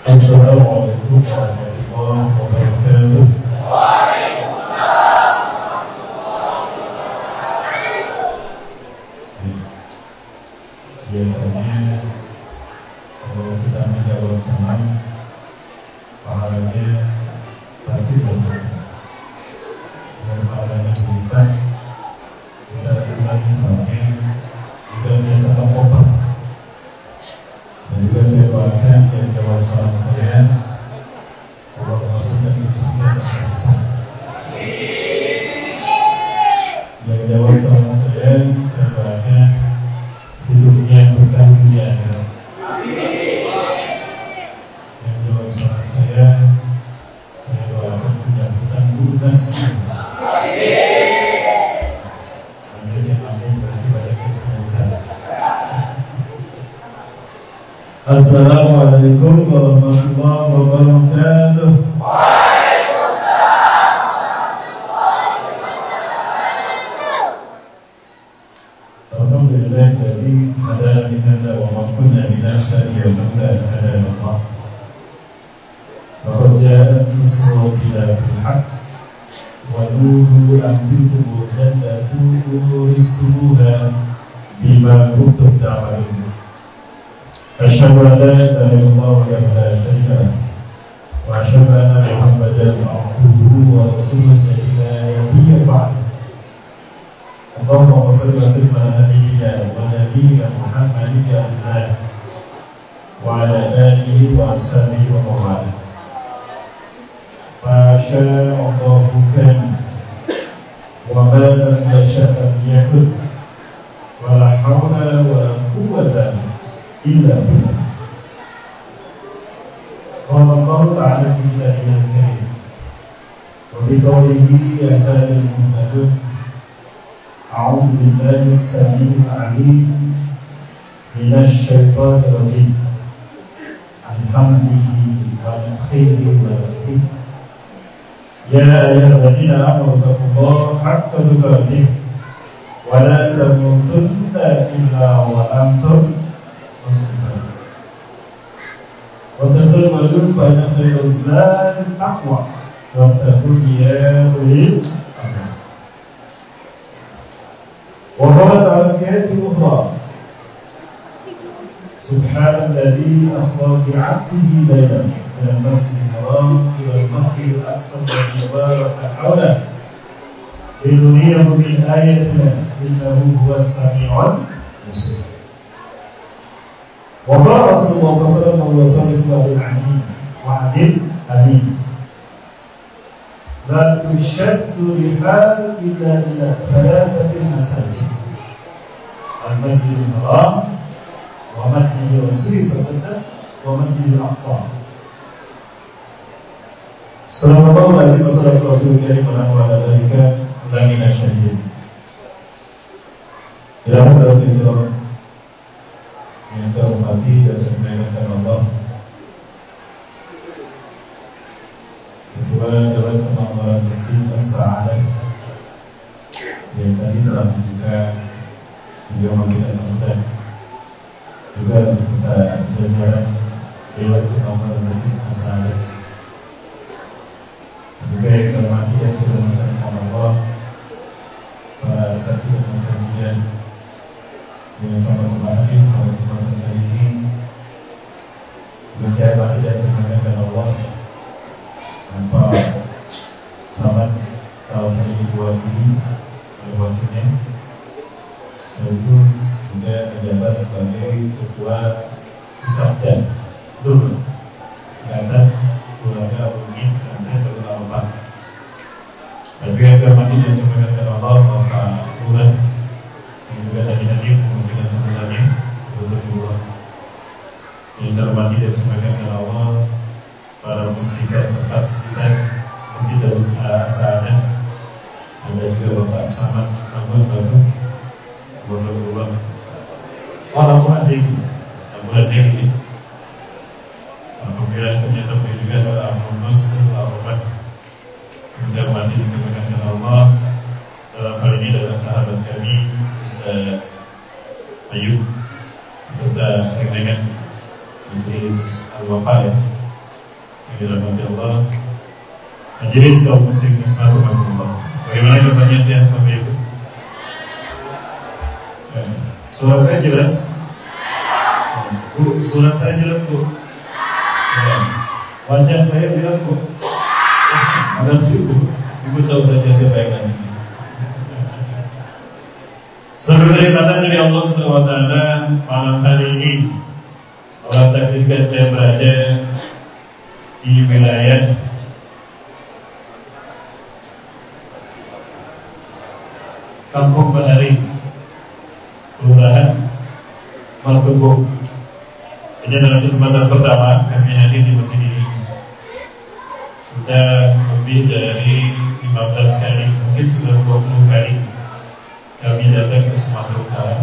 Assalamualaikum warahmatullahi wabarakatuh. Biasanya kalau kita menjawab salam, pahalanya pasti berkurang. Dan pahalanya bukan kita ulangi salamnya, kita menyatakan obat. Dan juga saya doakan yang jawab salam saya, Allah masukkan ke surga dan bersama. Yang jawab salam saya doakan hidupnya berkah dunia akhirat. Yang jawab salam saya doakan penjamputan lunas dunia. Amin ya amin berarti banyak kemudahan. Assalamualaikum warahmatullahi wabarakatuh. Alhamdulillah dari hadana bihada wa ma kunna linahtadiya lawla an hadana Allah. Laqad ja'at rusulu bil haqq wa nuru an tilkum jannatu uristumuha bima kuntum ta'malun. Asyhadu an la ilaha illallah wahdahu la syarika lahu wa asyhadu anna Muhammadan abduhu wa rasuluhu la nabiyya ba'dahu. Allahumma shalli wa sallim ala nabiyyina Muhammadin wa ala alihi wa ashabihi wa man wala. Ma syaa Allahu kana wa ma lam yasha' lam yakun wa la hawla wa la quwwata illa billah. Qala Allah ta'ala fi kitabihil karim wa bi qawlihi ya ayyuhal mu'minun أعوذ بالله السميع العليم من الشيطان الرجيم من همزه ونفخه ونفخه يا أيها الذين آمنوا اتقوا الله حق تقاته ولا تموتن إلا وأنتم مسلمون وتزودوا فإن خير الزاد التقوى واتقون يا أولي الألباب. وقال تعالى في آية أخرى سبحان الذي أسرى بعبده ليلا من المسجد الحرام إلى المسجد الأقصى الذي بارك حوله لنريه من آياتنا إنه هو السميع البصير. وقال رسول الله صلى الله عليه وسلم وهو صادق الأمين وعد الأمين لا تشد رحال إلا إلى ثلاثة مساجد المسجد الحرام ومسجد الرسول صلى الله عليه وسلم ومسجد الأقصى. Sallallahu alaihi wasallam wa ala dzalika lamina syahidin. Ila hadratil kiram yang saya hormati dan saya muliakan Allah, Ketua Dewan Kemakmuran Masjid As-Sa'adah yang tadi telah membuka video kita sampai juga beserta jajaran Dewan Kemakmuran Masjid As-Sa'adah. Juga yang saya hormati yang sudah melaksanakan Allah, para asatidz dan asatidz yang sama-sama hadir pada kesempatan kali ini. Dan saya hormati dan saya muliakan Allah, tanpa sahabat tahun 2020 waktunya sekaligus juga menjabat sebagai ketua Kapten Tur Ikatan Keluarga Alumni Pesantren Darul Arafah. Dan juga saya hormati dan saya muliakan Allah, Bapak Lurah yang juga tadi hadir mungkin sebenarnya Rasulullah. Yang saya hormati dan saya muliakan Allah, para muslimah setempat sekitar Masjid Darul Sa'adah. Ada juga Bapak Camat Ahmad Batu Rasulullah. Abu Hadim ini pemilihan penyetor juga adalah Abu Nasr Al-Rahman. Saya hormati disebutkan Allah, dalam hal ini adalah sahabat kami Ustaz Ayub beserta dengan Majelis Al-Wafa dirahmati Allah, hadirin kaum muslimin rahimakumullah. Bagaimana kabarnya sehat Bapak Ibu? Suara saya jelas? Bu, suara saya jelas Bu? Wajah saya jelas Bu? Makasih Bu, Ibu tahu saja siapa yang nanya. Sebagai perintah dari Allah SWT, malam hari ini Allah takdirkan saya berada di wilayah Kampung Bahari, Kelurahan Martubung. Ini adalah kesempatan pertama kami hadir di masjid ini. Sudah lebih dari 15 kali, mungkin sudah 20 kali kami datang ke Sumatera Utara.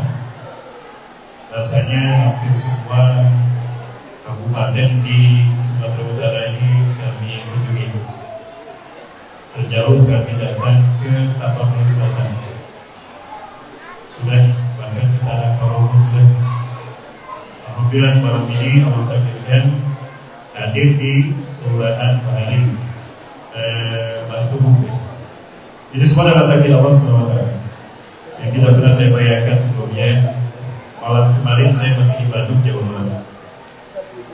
Rasanya hampir semua kabupaten di Sumatera Utara ini kami kunjungi. Terjauh kami datang ke Tapanuli Selatan, sudah bahkan ke Tanah Koromo sudah. Alhamdulillah malam ini Allah takdirkan hadir di Kelurahan Bahari Martubung. Ini semua adalah takdir Allah SWT. Yang tidak pernah saya bayangkan sebelumnya. Malam kemarin saya masih di Bandung, Jawa Barat.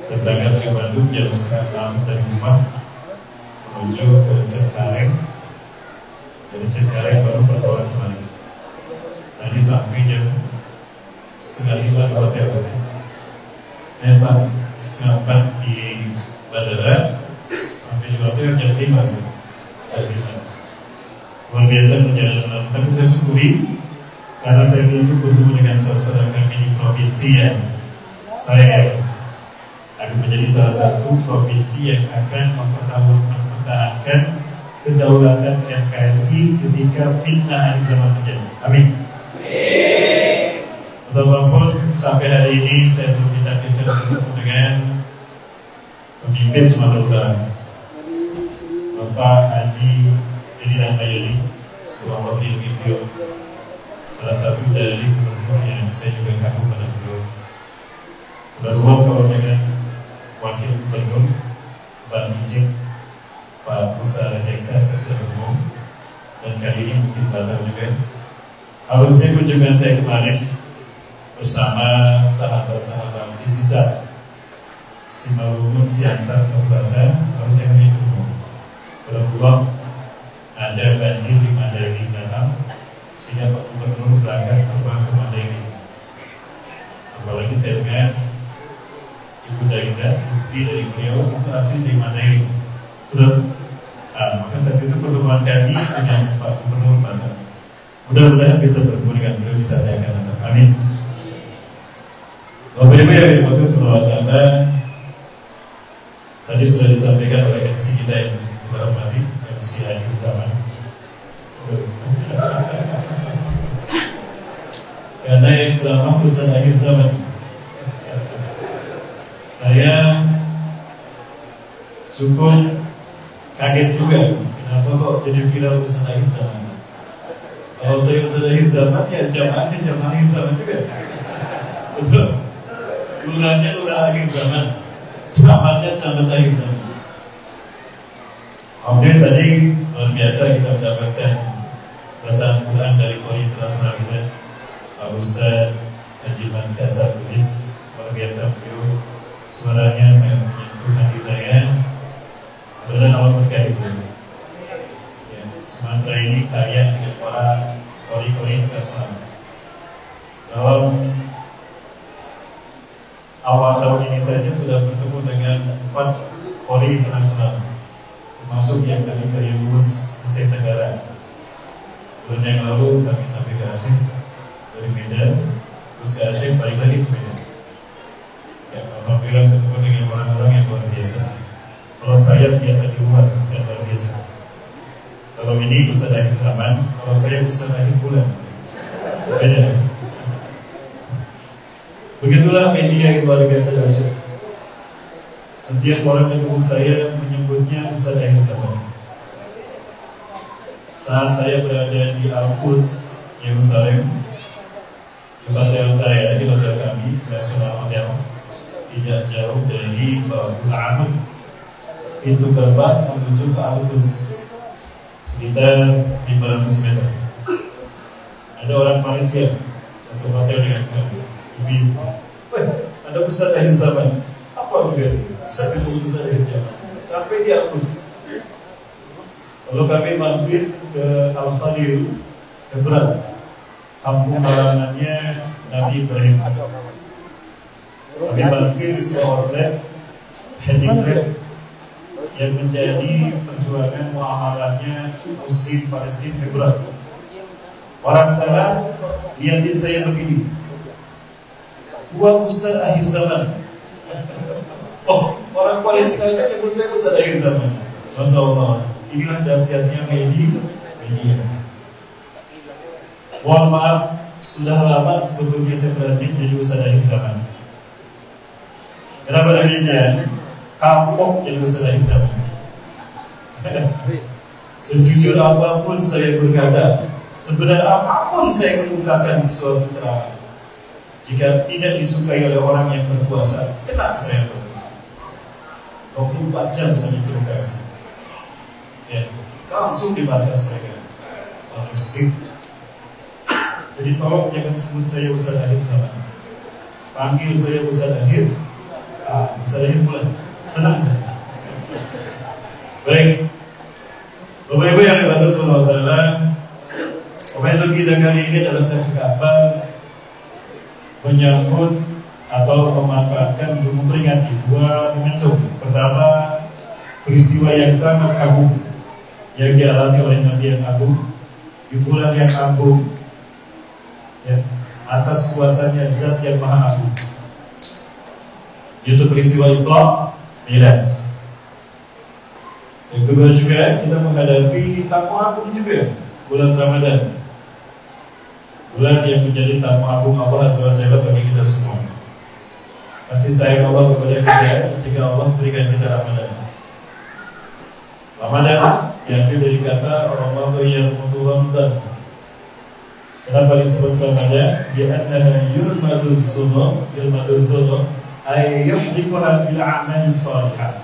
Saya berangkat dari Bandung jam 5:30 dari rumah menuju ke Cengkareng. Dari Cengkareng baru pertolongan kemarin. Tadi sampai jam 4:30 di hotel. Setengah 4 di bandara, sampai di hotel jam 5 sih. Luar biasa perjalanan. Tapi saya syukuri karena saya belum bertemu dengan saudara kami di provinsi yang saya akan menjadi salah satu provinsi yang akan mempertahankan kedaulatan NKRI ketika fitnah hari zaman terjadi. Amin. Walaupun sampai hari ini saya belum ditakdirkan bertemu dengan pemimpin Sumatera Utara, Bapak Haji Edi Rahmayadi, semoga Allah melindungi beliau. Salah satu dari gubernur yang saya juga kagum pada beliau. Kedua kalau dengan wakil gubernur Pak Mijik, Pak Musa Rajeksa, saya sudah bertemu, dan kali ini mungkin datang juga. Harusnya kunjungan saya kemarin bersama sahabat-sahabat Sisa Simalungun Siantar Sabasa, harusnya kami bertemu. Belum ada banjir di Mandailing datang, sehingga Pak Gubernur berangkat terbang ke Mandailing. Apalagi saya dengar Ibu Daida, istri dari beliau, itu asli dari Mandailing. Maka saat itu pertemuan kami dengan Pak Gubernur Batam. Mudah-mudahan bisa bertemu dengan beliau di saat yang akan datang. Amin. Bapak Ibu yang dimuliakan salawat Anda, tadi sudah disampaikan oleh MC kita yang kita hormati, MC Akhir Zaman. Karena yang ceramah Ustaz Akhir Zaman, saya cukup kaget juga. Kenapa kok jadi viral Ustaz Akhir Zaman? Kalau saya Ustaz Akhir Zaman, ya jamaahnya jamaah Akhir Zaman juga. Betul. Lurahnya lurah Akhir Zaman, camatnya camat Akhir Zaman. Kemudian tadi luar biasa kita mendapatkan bacaan Quran dari Qori Internasional kita, Pak Ustaz Haji Man Kasar Tulis. Luar biasa beliau, suaranya sangat menyentuh hati saya. Dan awal berkah itu ya, Sumatera ini kaya dengan para Qori Internasional. Dalam awal tahun ini saja sudah bertemu dengan 4 Qori Internasional, termasuk yang kami lulus Aceh Tenggara. Bulan yang lalu kami sampai ke Aceh dari Medan, terus ke Aceh balik lagi ke Medan. Ya, alhamdulillah ketemu dengan orang-orang yang luar biasa. Kalau saya biasa di luar, bukan luar biasa. Kalau ini Ustaz Akhir Zaman, kalau saya Ustaz Akhir Bulan, beda. Begitulah media yang luar biasa dahsyat. Setiap orang yang ketemu saya menyebutnya Ustaz Akhir Zaman. Saat saya berada di Al-Quds, Yerusalem, di hotel saya, di hotel kami, National Hotel, tidak jauh dari Babul Amun. pintu gerbang menuju ke Al-Quds sekitar 500 meter. Ada orang Malaysia satu hotel dengan kami. Ibu, ada Ustaz akhir zaman. Apa begitu? Ustaz disebut Ustaz akhir zaman. Sampai di Al-Quds. Lalu kami mampir ke Al-Khalil, Hebron, kampung halamannya Nabi Ibrahim. Kami mampir di sebuah outlet handicraft yang menjadi perjuangan muamalahnya Muslim Palestina Hebron. Orang sana lihatin saya begini, gua Ustaz akhir zaman. Oh, orang Palestina itu nyebut saya Ustaz akhir zaman. Masya Allah, inilah dahsyatnya media. Mohon maaf, sudah lama sebetulnya saya berhenti menjadi Ustaz akhir zaman. Kenapa demikian? Kapok jadi Ustaz akhir zaman. Sejujur apapun saya berkata, sebenar apapun saya mengungkapkan sesuatu ceramah, jika tidak disukai oleh orang yang berkuasa, kena saya berkuasa. 24 jam saya interogasi. Ya, langsung dibatas mereka. Jadi tolong jangan sebut saya Ustaz akhir zaman. Panggil saya Ustaz akhir. Ustaz akhir mulai. Senang saya. Baik, Bapak Ibu yang dibantu Subhanahu wa Ta'ala, momentum kita kali ini dalam kesempatan menyambut atau memanfaatkan untuk memperingati dua momentum. Pertama, peristiwa yang sangat agung yang dialami oleh Nabi yang agung di bulan yang agung, ya, atas kuasanya Zat yang Maha Agung, yaitu peristiwa Isra Mi'raj. Yang kedua juga kita menghadapi tamu agung juga, bulan Ramadan, bulan yang menjadi tamu agung Allah Azza wa Jalla bagi kita semua. Kasih sayang Allah kepada kita jika Allah berikan kita Ramadan. Ramadan diambil dari kata Ramadan yang Ramadan. Kenapa disebut Ramadan? Li'annaha yurmadul dhunub ay yuhdikuha bil a'mal salihah.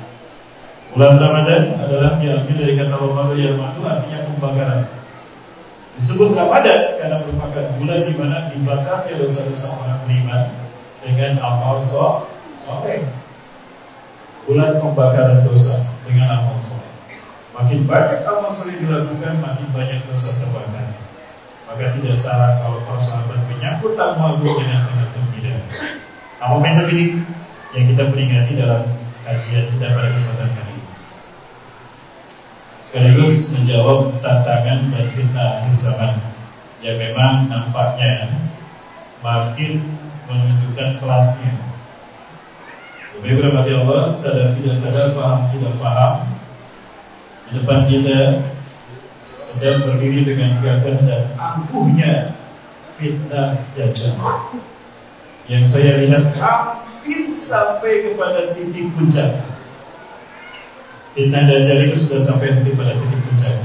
Bulan Ramadan adalah diambil dari kata Ramadan yang madu, artinya pembakaran. Disebut Ramadan karena merupakan bulan di mana dibakarnya dosa-dosa orang beriman dengan amal soleh. Bulan pembakaran dosa dengan amal soleh. Makin banyak amal soleh dilakukan, makin banyak dosa terbakar. Maka tidak salah kalau para sahabat menyambut tamu agung dengan sangat gembira. Nah, momentum ini yang kita peringati dalam kajian kita pada kesempatan kali ini, sekaligus menjawab tantangan dan fitnah akhir zaman yang memang nampaknya makin menunjukkan kelasnya. Beberapa Allah sadar tidak sadar, paham tidak paham, di depan kita sedang berdiri dengan gagah dan angkuhnya fitnah Dajjal yang saya lihat hampir sampai kepada titik puncak. Fitnah Dajjal itu sudah sampai pada titik puncak.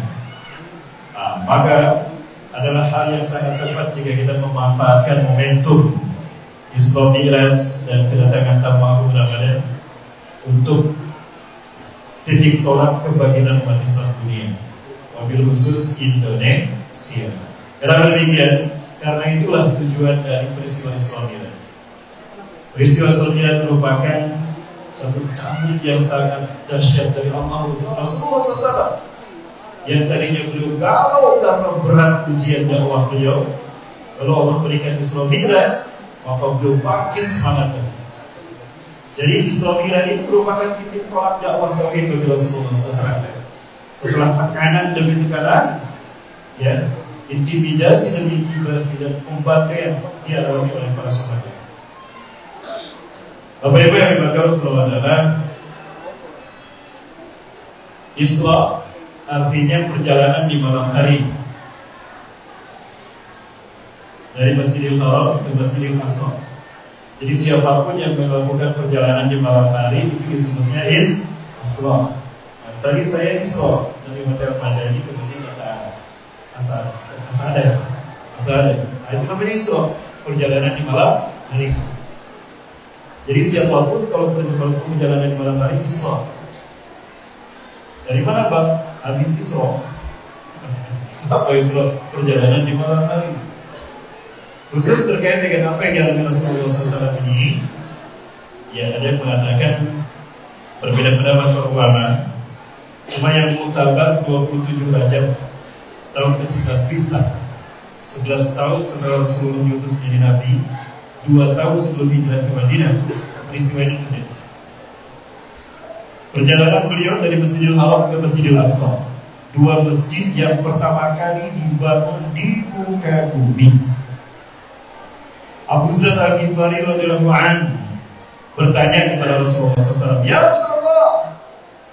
Maka adalah hal yang sangat tepat jika kita memanfaatkan momentum Isra Mi'raj dan kedatangan tamu agung Ramadan untuk titik tolak kebangkitan umat Islam dunia, wabil khusus Indonesia. Kenapa demikian? Karena itulah tujuan dari peristiwa Isra Mi'raj. Peristiwa Isra Mi'raj merupakan satu cambuk yang sangat dahsyat dari Allah untuk Rasulullah SAW, yang tadinya beliau galau karena berat ujian dakwah beliau. Lalu Allah berikan Isra Mi'raj, maka beliau makin semangat. Jadi Isra Mi'raj ini merupakan titik tolak dakwah tauhid bagi Rasulullah SAW. Setelah tekanan demi tekanan, ya, intimidasi demi intimidasi dan pembantaian dialami oleh para sahabat. Bapak Ibu yang dimaksud Rasulullah adalah Isra artinya perjalanan di malam hari dari Masjidil Haram ke Masjidil Aqsa. Jadi siapapun yang melakukan perjalanan di malam hari itu disebutnya Isra. Tadi saya Isra dari Hotel Madani ke Masjid Asada. Nah, itu namanya Isra, perjalanan di malam hari. Jadi siapapun kalau perjalanan di malam hari Isra. Dari mana bang? Habis Isra. Apa Isra? Perjalanan di malam hari. Khusus terkait dengan apa yang dialami Rasulullah SAW ini, ya ada yang mengatakan berbeda pendapat para ulama. Cuma yang mutabar 27 Rajab tahun ke-11 Hijrah, 11 tahun setelah Rasulullah diutus menjadi Nabi, 2 tahun sebelum hijrah ke Madinah, peristiwa ini terjadi. Perjalanan beliau dari Masjidil Haram ke Masjidil Aqsa, 2 masjid yang pertama kali dibangun di muka bumi. Abu Dzar Al-Ghifari radhiyallahu anhu bertanya kepada Rasulullah SAW, "Ya Rasulullah,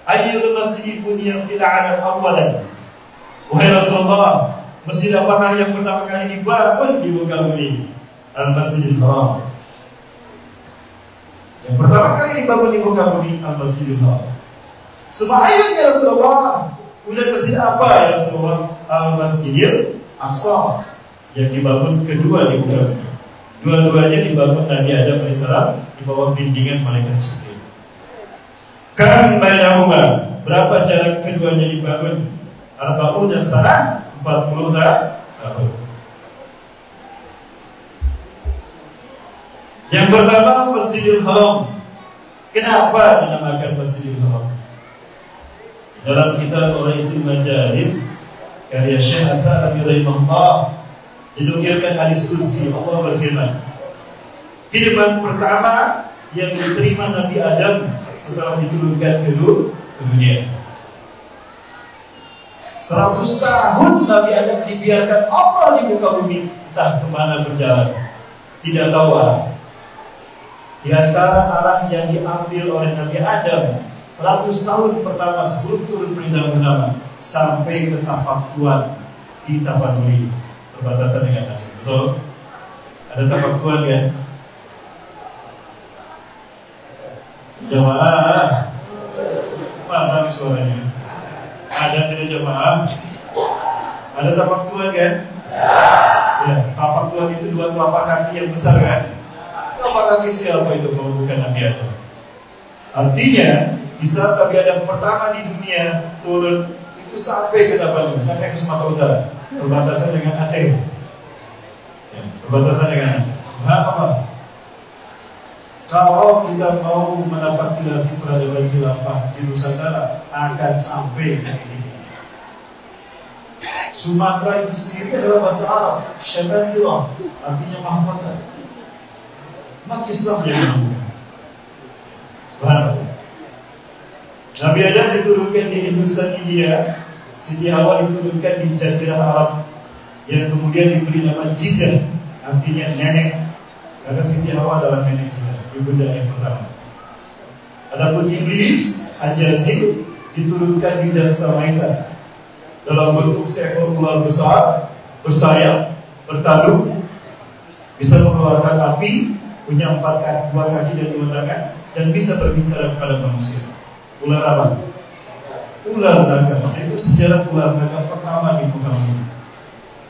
ayyul masjid bunya fil 'alam awalan?" Wahai Rasulullah, masjid apakah yang pertama kali dibangun di muka bumi? Al-Masjidil Haram. Yang pertama kali dibangun di muka bumi Al-Masjidil Haram. Semayang ya Rasulullah. Kemudian masjid apa ya Rasulullah? Al-Masjidil Aqsa, yang dibangun kedua di muka bumi. Dua-duanya dibangun Nabi Adam AS di bawah bimbingan malaikat Jibril. Kan bainahuma, berapa jarak keduanya dibangun? Arba'una sanah, 40 tahun. Yang pertama Masjidil Haram. Kenapa dinamakan Masjidil Haram? Dalam kitab Uraisil Majalis karya Syekh Al-Tha'labi rahimahullah dinukilkan hadis qudsi, Allah berfirman, firman pertama yang diterima Nabi Adam setelah diturunkan ke dunia. 100 tahun Nabi Adam dibiarkan Allah di muka bumi, entah kemana berjalan, tidak tahu arah. Di antara arah yang diambil oleh Nabi Adam 100 tahun pertama sebelum turun perintah pertama, sampai ke tapak tuan di Tapanuli, perbatasan dengan Aceh. Betul? Ada tapak tuan kan? Jamaah, mana suaranya? Ada tidak jamaah? Ada tapak tuan kan? Ya, tapak tuan itu 2 telapak kaki yang besar kan? Telapak kaki siapa itu kalau bukan Nabi Adam? Artinya di saat Nabi Adam pertama di dunia turun itu sampai ke Tapanuli, sampai ke Sumatera Utara, perbatasan dengan Aceh. Ya, perbatasan dengan Aceh. Kenapa? Kalau kita mau mendapat jelasin peradaban khilafah di Nusantara, akan sampai ke ini. Sumatera itu sendiri adalah bahasa Arab, Syabatillah, artinya mahkota. Maka Islam jadi mahkota. Subhanallah. Nabi Adam diturunkan di Hindustan India, Siti Hawa diturunkan di Jazirah Arab, yang kemudian diberi nama Jiddah, artinya nenek, karena Siti Hawa adalah nenek kita, ibunda yang pertama. Adapun Iblis, Ajazil, diturunkan di Dasta Maisa dalam bentuk seekor ular besar, bersayap, bertanduk, bisa mengeluarkan api, punya 2 kaki dan 2 tangan, dan bisa berbicara kepada manusia. Ular apa? Ular naga. Itu sejarah ular naga pertama di muka bumi.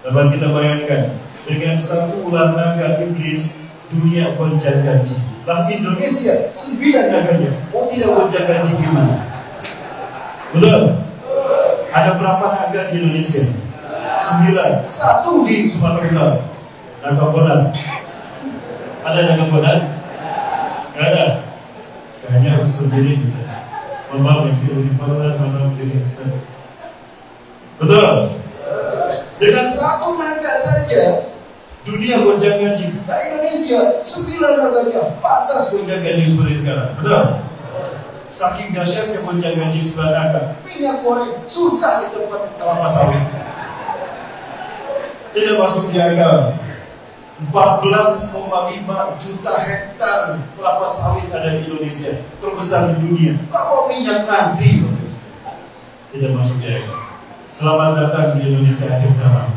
Dapat kita bayangkan, dengan 1 ular naga iblis, dunia gonjang-ganjing. Lah Indonesia 9 naganya, oh tidak gonjang-ganjing gimana? Betul? Ada berapa naga di Indonesia? 9. 1 di Sumatera Utara. Naga Bonan. Ada naga Bonan? Gak ada. Kayaknya harus berdiri bisa. Maaf yang sudah diparukan, maaf berdiri bisa. Betul? Dengan 1 naga saja dunia gonjang-ganjing. Nah Indonesia 9 naganya, pantas gonjang-ganjing seperti sekarang. Betul? Saking dahsyatnya gonjang-ganjing 9 naga, minyak goreng susah di tempat kelapa sawit. Tidak masuk di akal. 14,5 juta hektar kelapa sawit ada di Indonesia, terbesar di dunia. Kalau minyak ngantri, tidak masuk di akal. Selamat datang di Indonesia akhir zaman.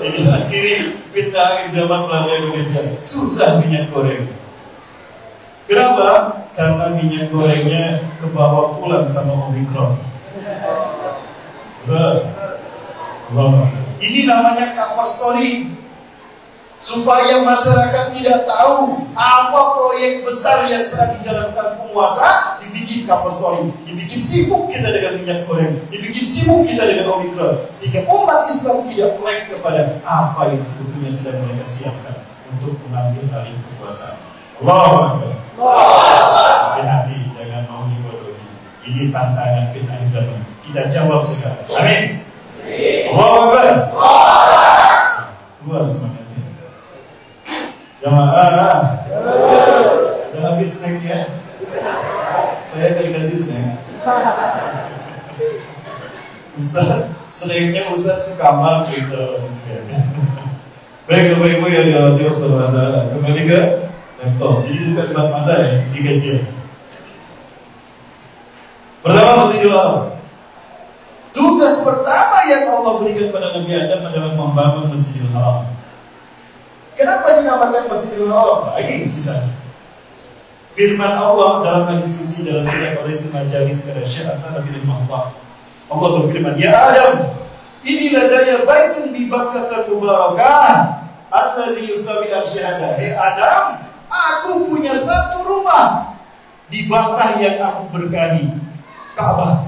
Inilah ciri fitnah akhir zaman melanda Indonesia. Susah minyak goreng. Kenapa? Karena minyak gorengnya kebawa pulang sama Omikron. Ini namanya cover story, supaya masyarakat tidak tahu apa proyek besar yang sedang dijalankan penguasa dibikin dibikin cover story, dibikin sibuk kita dengan minyak goreng, dibikin sibuk kita dengan Omikron, sehingga umat Islam tidak melek kepada apa yang sebetulnya sedang mereka siapkan untuk mengambil alih kekuasaan. Allahu Akbar. Hati-hati, jangan mau dibodohi. Ini tantangan fitnah zaman. Kita jawab sekarang. Amin. Allahu Akbar. Luar semangatnya. Jamaah. Udah habis snacknya? Saya tadi kasih snack. Ustaz, snacknya Ustaz sekamar gitu. Baik, Bapak Ibu yang dirahmati Allah Subhanahu wa taala. Kembali ke laptop. Jadi bukan debat mata ya, di kajian. Pertama Masjidil Haram. Tugas pertama yang Allah berikan pada Nabi Adam adalah membangun Masjidil Haram. Kenapa dinamakan Masjidil Haram? Lagi kisah. Firman Allah dalam hadis qudsi dalam kitab Al-Isra Majalis kata Syekh Al-Thanabi rahimahullah. Allah berfirman, "Ya Adam, inilah daya baitun bi Bakkah mubarakah, alladzi yusawi arsyada." Hei Adam, aku punya satu rumah di Bakkah yang aku berkahi, Ka'bah,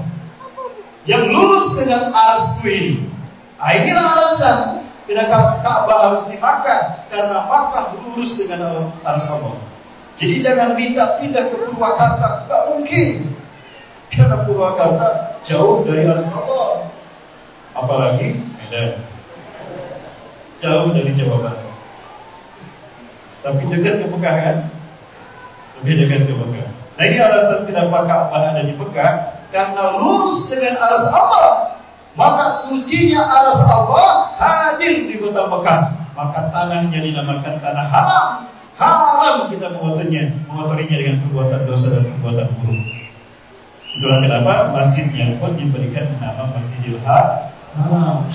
yang lurus dengan arasku ini. Inilah alasan kenapa Ka'bah harus dimakan, karena Makkah lurus dengan aras Allah. Jadi jangan minta pindah ke Purwakarta, tak mungkin, karena Purwakarta jauh dari aras Allah. Apalagi Medan, jauh dari Jawa Barat. Tapi dekat ke Mekah kan? Lebih dekat ke Mekah. Nah ini alasan kenapa Ka'bah ada di Mekah, karena lurus dengan aras Allah. Maka sucinya aras Allah hadir di kota Mekah. Maka tanahnya dinamakan tanah haram. Haram kita mengotorinya dengan perbuatan dosa dan perbuatan buruk. Itulah kenapa masjidnya pun diberikan nama Masjidil Haram.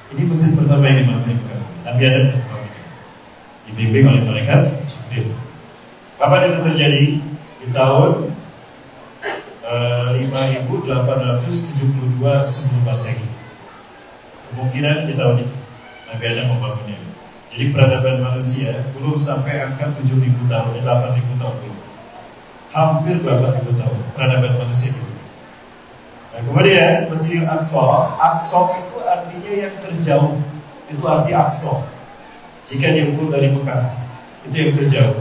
Ini masjid pertama yang dibangun. Nabi Adam dibimbing oleh malaikat Jibril. Kapan itu terjadi? Di tahun 5872 sebelum Masehi. Kemungkinan di tahun itu Nabi Adam membangunnya. Jadi peradaban manusia belum sampai angka 7.000 tahun, 8.000 tahun dulu. Hampir 8.000 tahun peradaban manusia dulu. Nah, kemudian Masjidil Aqsa, Aqsa itu artinya yang terjauh. Itu arti Aqsa. Jika diukur dari Mekah, itu yang terjauh.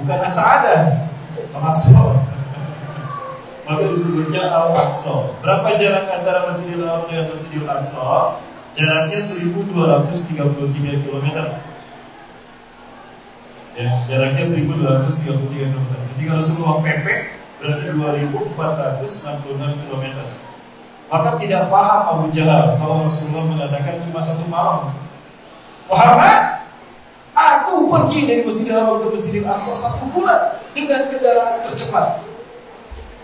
Bukan As-Sa'adah, Al-Aqsa. Maka disebutnya Al-Aqsa. Berapa jarak antara Masjidil Haram dengan Masjidil Aqsa? Jaraknya 1233 km. Ya, jaraknya 1233 km. Jadi kalau semua PP berarti 2466 km. Maka tidak paham Abu Jahal kalau Rasulullah mengatakan cuma satu malam. Muhammad, aku pergi dari Masjidil Haram ke Masjidil Aqsa 1 bulan dengan kendaraan tercepat.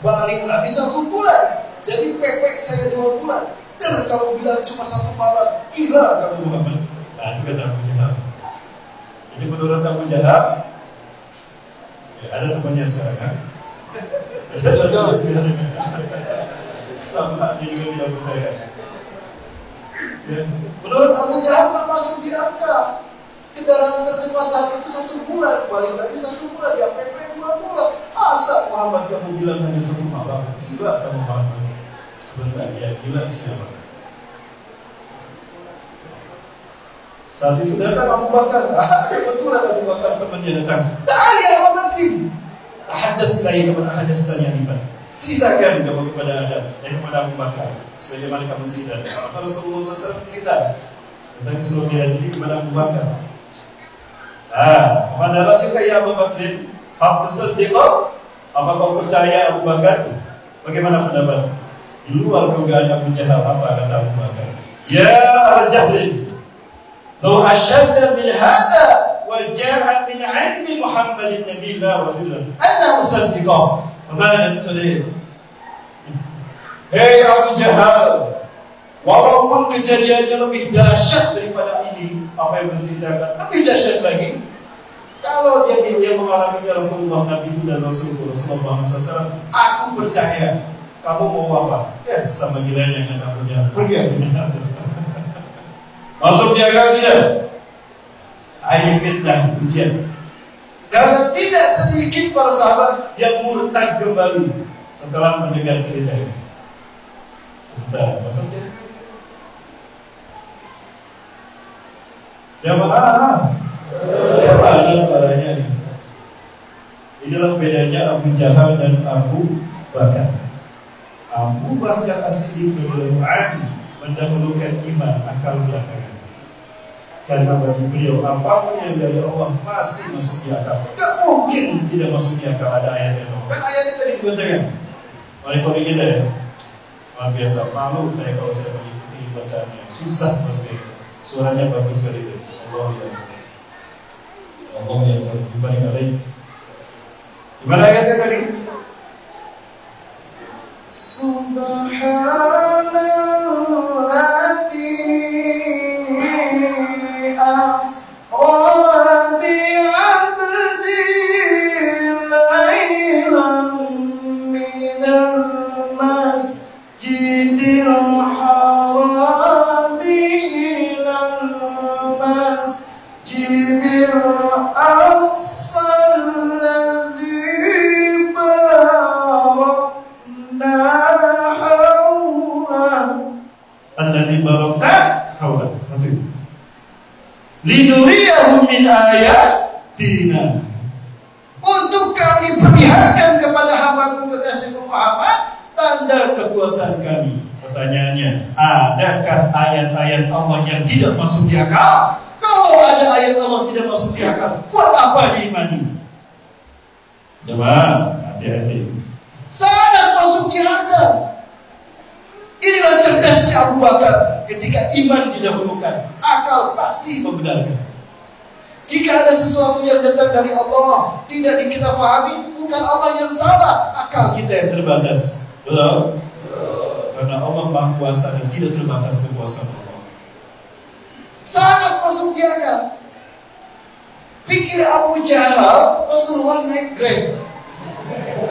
Balik lagi 1 bulan. Jadi PP saya 2 bulan. Dan kamu bilang cuma 1 malam, gila kamu Muhammad. Nah itu kata Abu Jahal. Jadi menurut Abu Jahal, ya, ada temannya sekarang kan? Sama dia juga tidak percaya. Ya. Menurut Abu Jahal masuk di angka kendaraan tercepat saat itu 1 bulan, balik lagi 1 bulan, ya PP 2 bulan. Masa Muhammad kamu bilang hanya 1 malam? Gila kamu Muhammad. Sebentar, ya gila siapa? Saat itu datang Abu Bakar. Kebetulan Abu Bakar temannya datang. Ta'ali Abu Bakar. Tahaddas lagi kepada Tahaddas Anifan. Ceritakan kamu kepada Adam dan kepada Abu Bakar. Sebagaimana kamu cerita. Kalau Rasulullah SAW cerita tentang suruh dia jadi kepada Abu Bakar. Mana juga ya Abu Bakar? Hak tersedekah? Apa kau percaya Abu Bakar? Bagaimana pendapat? Di luar dugaan Abu Jahal, apa kata Abu Bakar? Ya Al-Jahlin, law ashadda min hadha wa ja'a min 'indi Muhammadin nabiyina rasulullah ana usaddiqah. Kemana tadi? Hei Abu Jahal, walaupun kejadiannya lebih dahsyat daripada ini, apa yang menceritakan lebih dahsyat lagi. Kalau dia mengalaminya Rasulullah Nabi dan Rasulullah SAW, aku percaya. Kamu mau apa? Ya sama gilanya yang kata Abu Jahal. Pergi Abu Jahal. Masuk dia kan tidak? Ayo fitnah ujian. Karena tidak sedikit para sahabat yang murtad kembali. setelah mendengar cerita ini? Sebentar, maksudnya jamaah, mana suaranya nih? Inilah bedanya Abu Jahal dan Abu Bakar. Abu Bakar As-Siddiq radhiyallahu anhu mendahulukan iman akal belakangan. Karena bagi beliau apapun yang dari Allah pasti masuk di akal. Gak mungkin tidak masuk di akal, ada ayatnya. Kan ayatnya tadi dibacakan. Mari kita ya. Luar biasa, malu saya kalau saya mengikuti bacaannya. Susah luar biasa. Suaranya bagus sekali itu. Allah yang berbalik alaih. Gimana ayatnya tadi? Subhanalladzi asra bi'abdi laylan minal masjidil haram ilal masjidil aqsa alladzi barakna hawla. Satu. Linuriyahum min ayatina. Untuk kami perlihatkan kepada hamba-Mu kekasih-Mu Muhammad tanda kekuasaan kami. Pertanyaannya, adakah ayat-ayat Allah yang tidak masuk di akal? Kalau ada ayat Allah tidak masuk di akal, buat apa diimani? Coba, hati-hati. Sangat masuk di akal. Inilah cerdasnya Abu Bakar. Ketika iman didahulukan, akal pasti membenarkan. Jika ada sesuatu yang datang dari Allah tidak kita pahami, bukan Allah yang salah, akal kita yang terbatas. Betul? Karena Allah Maha Kuasa dan tidak terbatas kekuasaan Allah. Sangat masuk di akal. Pikir Abu Jahal, Rasulullah naik Grab,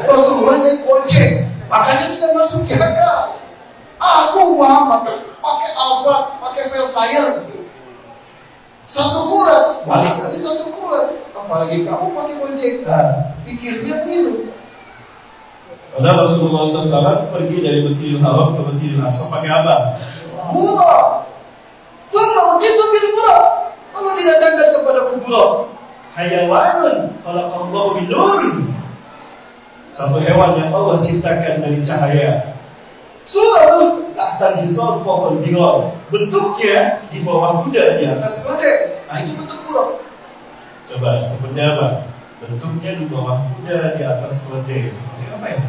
Rasulullah naik Gojek, makanya tidak masuk di akal. Aku Muhammad pakai Albert, pakai Velfire, 1 bulan, balik lagi 1 bulan. Apalagi kamu pakai Gojek, pikirnya begitu. Padahal Rasulullah SAW pergi dari Masjidil Haram ke Masjidil Aqsa pakai apa? Buraq. Thumma utitu bil buraq. Lalu didatangkan kepada buraq. Hayawanun khalaqallahu min nur. Satu hewan yang Allah ciptakan dari cahaya. Surah tahta hisab fawqal bighar. Bentuknya di bawah kuda, di atas keledai. Nah, itu bentuk buraq. Coba seperti apa? Bentuknya di bawah kuda, di atas keledai. Seperti apa ya?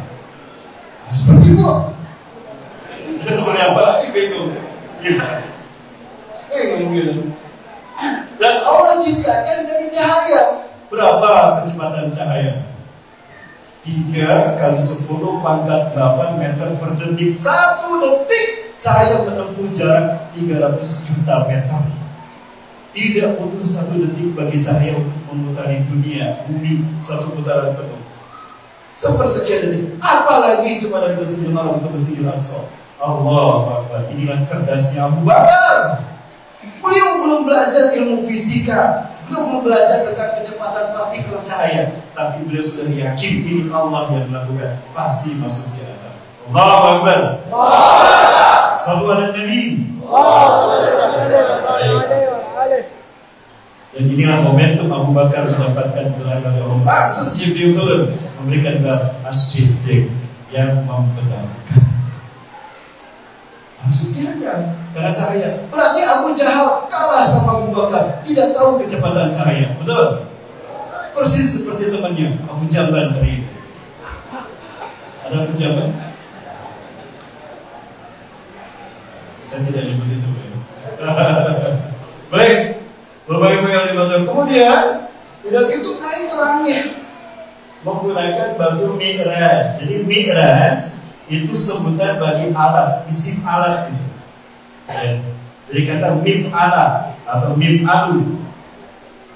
Nah, seperti buraq. Itu seperti apa lagi bingung? Ya. Gitu. Dan Allah ciptakan dari cahaya. Berapa kecepatan cahaya? 3 kali 10 pangkat 8 meter per detik. 1 detik cahaya menempuh jarak 300 juta meter. Tidak butuh 1 detik bagi cahaya untuk memutari dunia, bumi 1 putaran penuh. Sepersekian detik. Apalagi cuma dari Masjidil Haram ke Masjidil Aqsa. Allahu Akbar. Inilah cerdasnya Abu Bakar. Beliau belum belajar ilmu fisika, beliau belum belajar tentang kecepatan partikel cahaya, tapi beliau sudah yakin ini Allah yang melakukan, pasti masuk di atas. Allahu Akbar. Sallu ala Nabi. Dan inilah momentum Abu Bakar mendapatkan gelar dari Allah. Langsung Jibril turun memberikan gelar As-Siddiq, yang membenarkan. Langsung diangkat karena cahaya. Berarti Abu Jahal kalah sama Abu Bakar, tidak tahu kecepatan cahaya. Betul? Persis seperti temannya Abu Jamban hari ini. Ada Abu Jamban? Saya tidak nyebut itu. Baik, Bapak Ibu yang dibantu. Kemudian udah gitu naik ke langit menggunakan batu mi'raj. Jadi mi'raj itu sebutan bagi alat, isim alat itu. Ya. Jadi kata mif'ala atau mif'alu,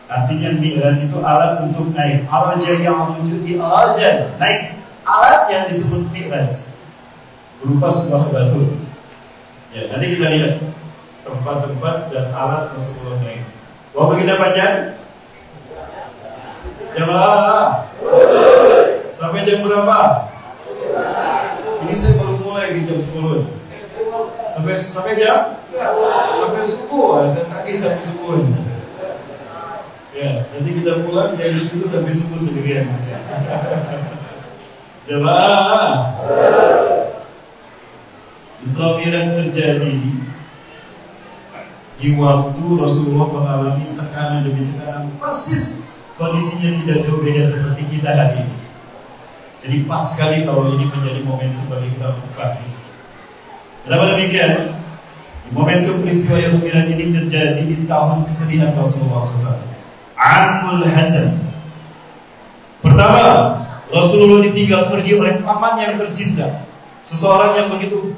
artinya mi'raj itu alat untuk naik. Araja yang menuju i'rajan, naik. Alat yang disebut mi'raj berupa sebuah batu. Ya, nanti kita lihat tempat-tempat dan alat Rasulullah naik. Waktu kita panjang? Jamaah sampai jam berapa? lagi jam 10. Sampai jam? Sampai subuh. Saya tagih sampai subuh. Ya, nanti kita pulang dari situ sampai subuh sendirian. Jemaah, Isra Mi'raj terjadi di waktu Rasulullah mengalami tekanan demi tekanan, persis kondisinya tidak jauh beda seperti kita hari ini. Jadi pas sekali kalau ini menjadi momentum bagi kita untuk bangkit. Kenapa demikian? Di momentum peristiwa yang Mi'raj ini terjadi di tahun kesedihan Rasulullah SAW. Amul Hazan. Pertama, Rasulullah ditinggal pergi oleh paman yang tercinta, seseorang yang begitu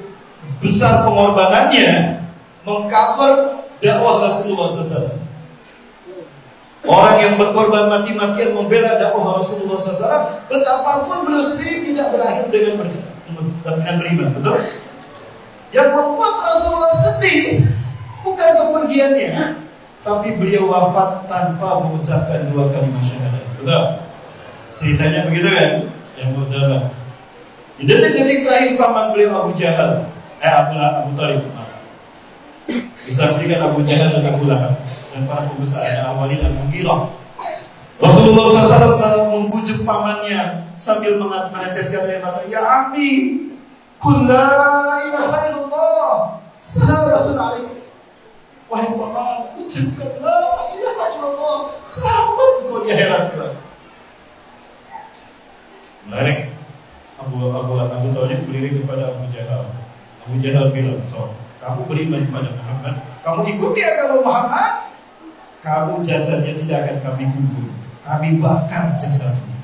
besar pengorbanannya mengcover dakwah Rasulullah SAW. Orang yang berkorban mati-matian membela dakwah Rasulullah SAW, betapapun beliau sendiri tidak berakhir dengan beriman, betul? Yang membuat Rasulullah sedih bukan kepergiannya, tapi beliau wafat tanpa mengucapkan 2 kalimat syahadat, betul? Ceritanya begitu kan? Yang pertama, di detik-detik terakhir paman beliau Abu Thalib, disaksikan Abu Jahal dan Abu Lahab dan para pembesar Al-Walid dan Mughirah. Rasulullah SAW membujuk pamannya sambil meneteskan air mata. Ya Ammi, qul la ilaha illallah, salamatun alaik. Wahai paman, ucapkan la ilaha illallah, selamat engkau di akhirat kelak. Menarik. Abu Thalib berdiri kepada Abu Jahal. Abu Jahal bilang, kamu beriman kepada Muhammad, kamu ikuti agama Muhammad, kamu jasadnya tidak akan kami kubur, kami bakar jasadnya.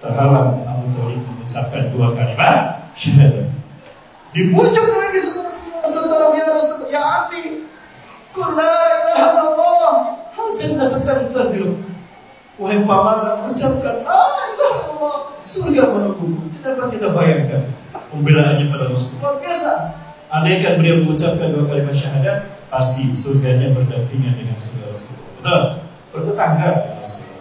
Terhalang Abu Thalib mengucapkan 2 kalimat syahadat. Dibujuk lagi seseorang ya Ammi, qul la ilaha illallah, hal jannatu tantazir. Wahai paman, ucapkan la ilaha illallah, surga menungguku. Tidak dapat kita bayangkan pembelaannya pada Rasulullah biasa. Andaikan beliau mengucapkan 2 kalimat syahadat, pasti surganya berdampingan dengan surga Rasulullah. Betul? Bertetangga dengan Rasulullah.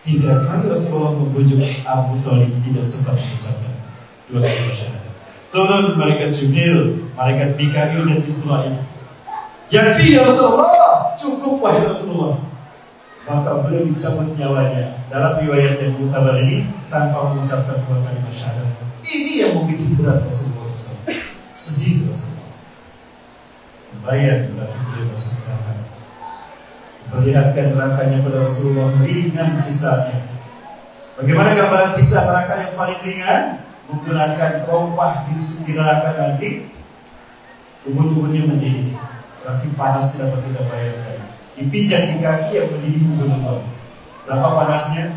3 kali Rasulullah membujuk Abu Thalib tidak sempat mengucapkan 2 kalimat syahadat. Turun malaikat Jibril, malaikat Mikail dan Israil. Yakfi ya Rasulullah, cukup wahai Rasulullah. Maka beliau dicabut nyawanya. Dalam riwayat yang mutabar ini tanpa mengucapkan 2 kalimat syahadat. Ini yang membuat berat Rasulullah SAW. Sedih Rasulullah. Bayang berarti beliau masuk neraka. Perlihatkan nerakanya pada Rasulullah, ringan siksaannya. Bagaimana gambaran siksa neraka yang paling ringan? Menggunakan rompah di neraka nanti, ubun-ubunnya mendidih. Berarti panas tidak dapat kita bayangkan. Dipijak di kaki yang mendidih ubun-ubun. Berapa panasnya?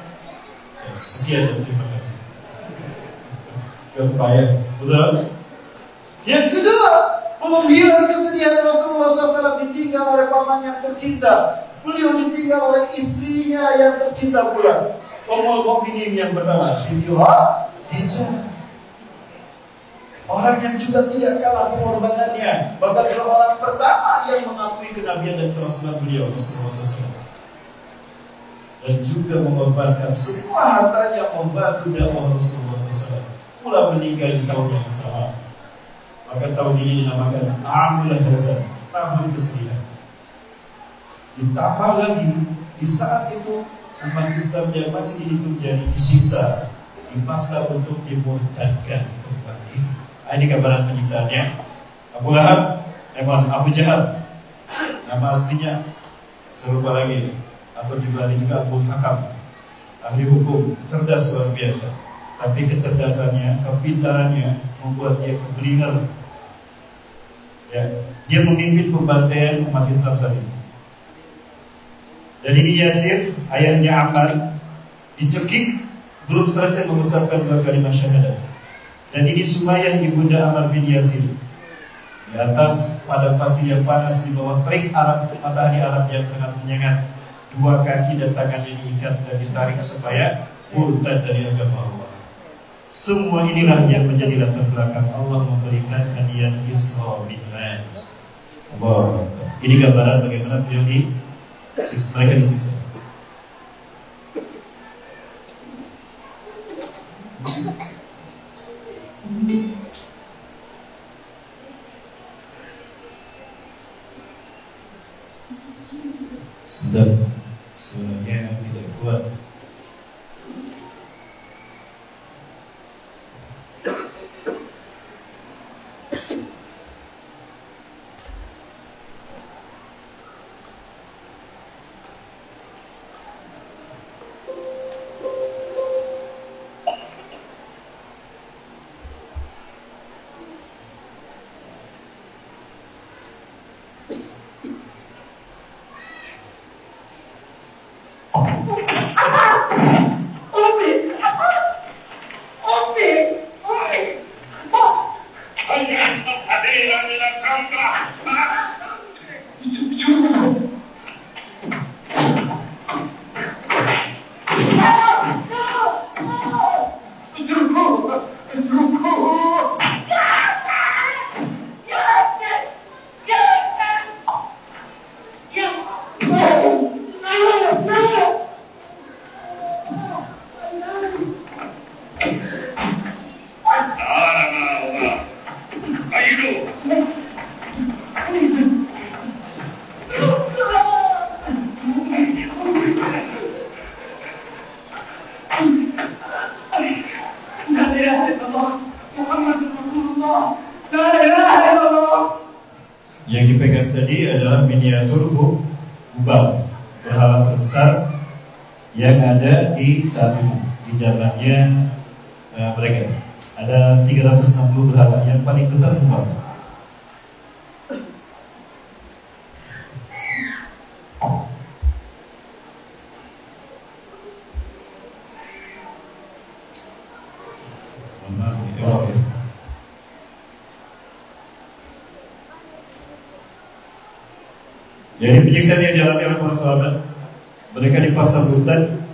Sekian dan terima kasih. Gak bayang, betul? Yang kedua, belum hilang kesedihan Rasulullah SAW ditinggal oleh paman yang tercinta. Beliau ditinggal oleh istrinya yang tercinta pula. Ummul Mukminin yang pertama, Siti Khadijah. Orang yang juga tidak kalah pengorbanannya. Bahkan adalah orang pertama yang mengakui kenabian dan kerasulan beliau Rasulullah SAW. Dan juga mengorbankan semua hartanya membantu dakwah Rasulullah SAW. Pula meninggal di tahun yang sama. Maka tahun ini dinamakan Amul Hazan, tahun kesedihan. Ditambah lagi di saat itu umat Islam yang masih hidup jadi disiksa, dipaksa untuk dimurtadkan kembali. Ini gambaran penyiksaannya. Abu Lahab, Abu Jahal, nama aslinya serupa lagi, atau dibalik juga Abu Hakam, ahli hukum, cerdas luar biasa. Tapi kecerdasannya, kepintarannya membuat dia keblinger. Ya, dia memimpin pembantaian umat Islam saat ini. Dan ini Yasir, ayahnya Ammar, dicekik belum selesai mengucapkan 2 kalimat syahadat. Dan ini Sumayyah ibunda Ammar bin Yasir. Di atas padang pasir yang panas di bawah terik matahari Arab yang sangat menyengat, 2 kaki dan tangannya diikat dan ditarik supaya murtad dari agama Allah. Semua inilah yang menjadi latar belakang Allah memberikan hadiah Isra Mi'raj. Allah. Ini gambaran bagaimana beliau mereka disiksa. Sedang suaranya tidak kuat. Yang dipegang tadi adalah miniatur Hubal, berhala terbesar yang ada di saat itu, di zamannya mereka. Ada 360 berhala, yang paling besar Hubal. Jadi penyiksaan yang dialami oleh para sahabat, mereka dipaksa murtad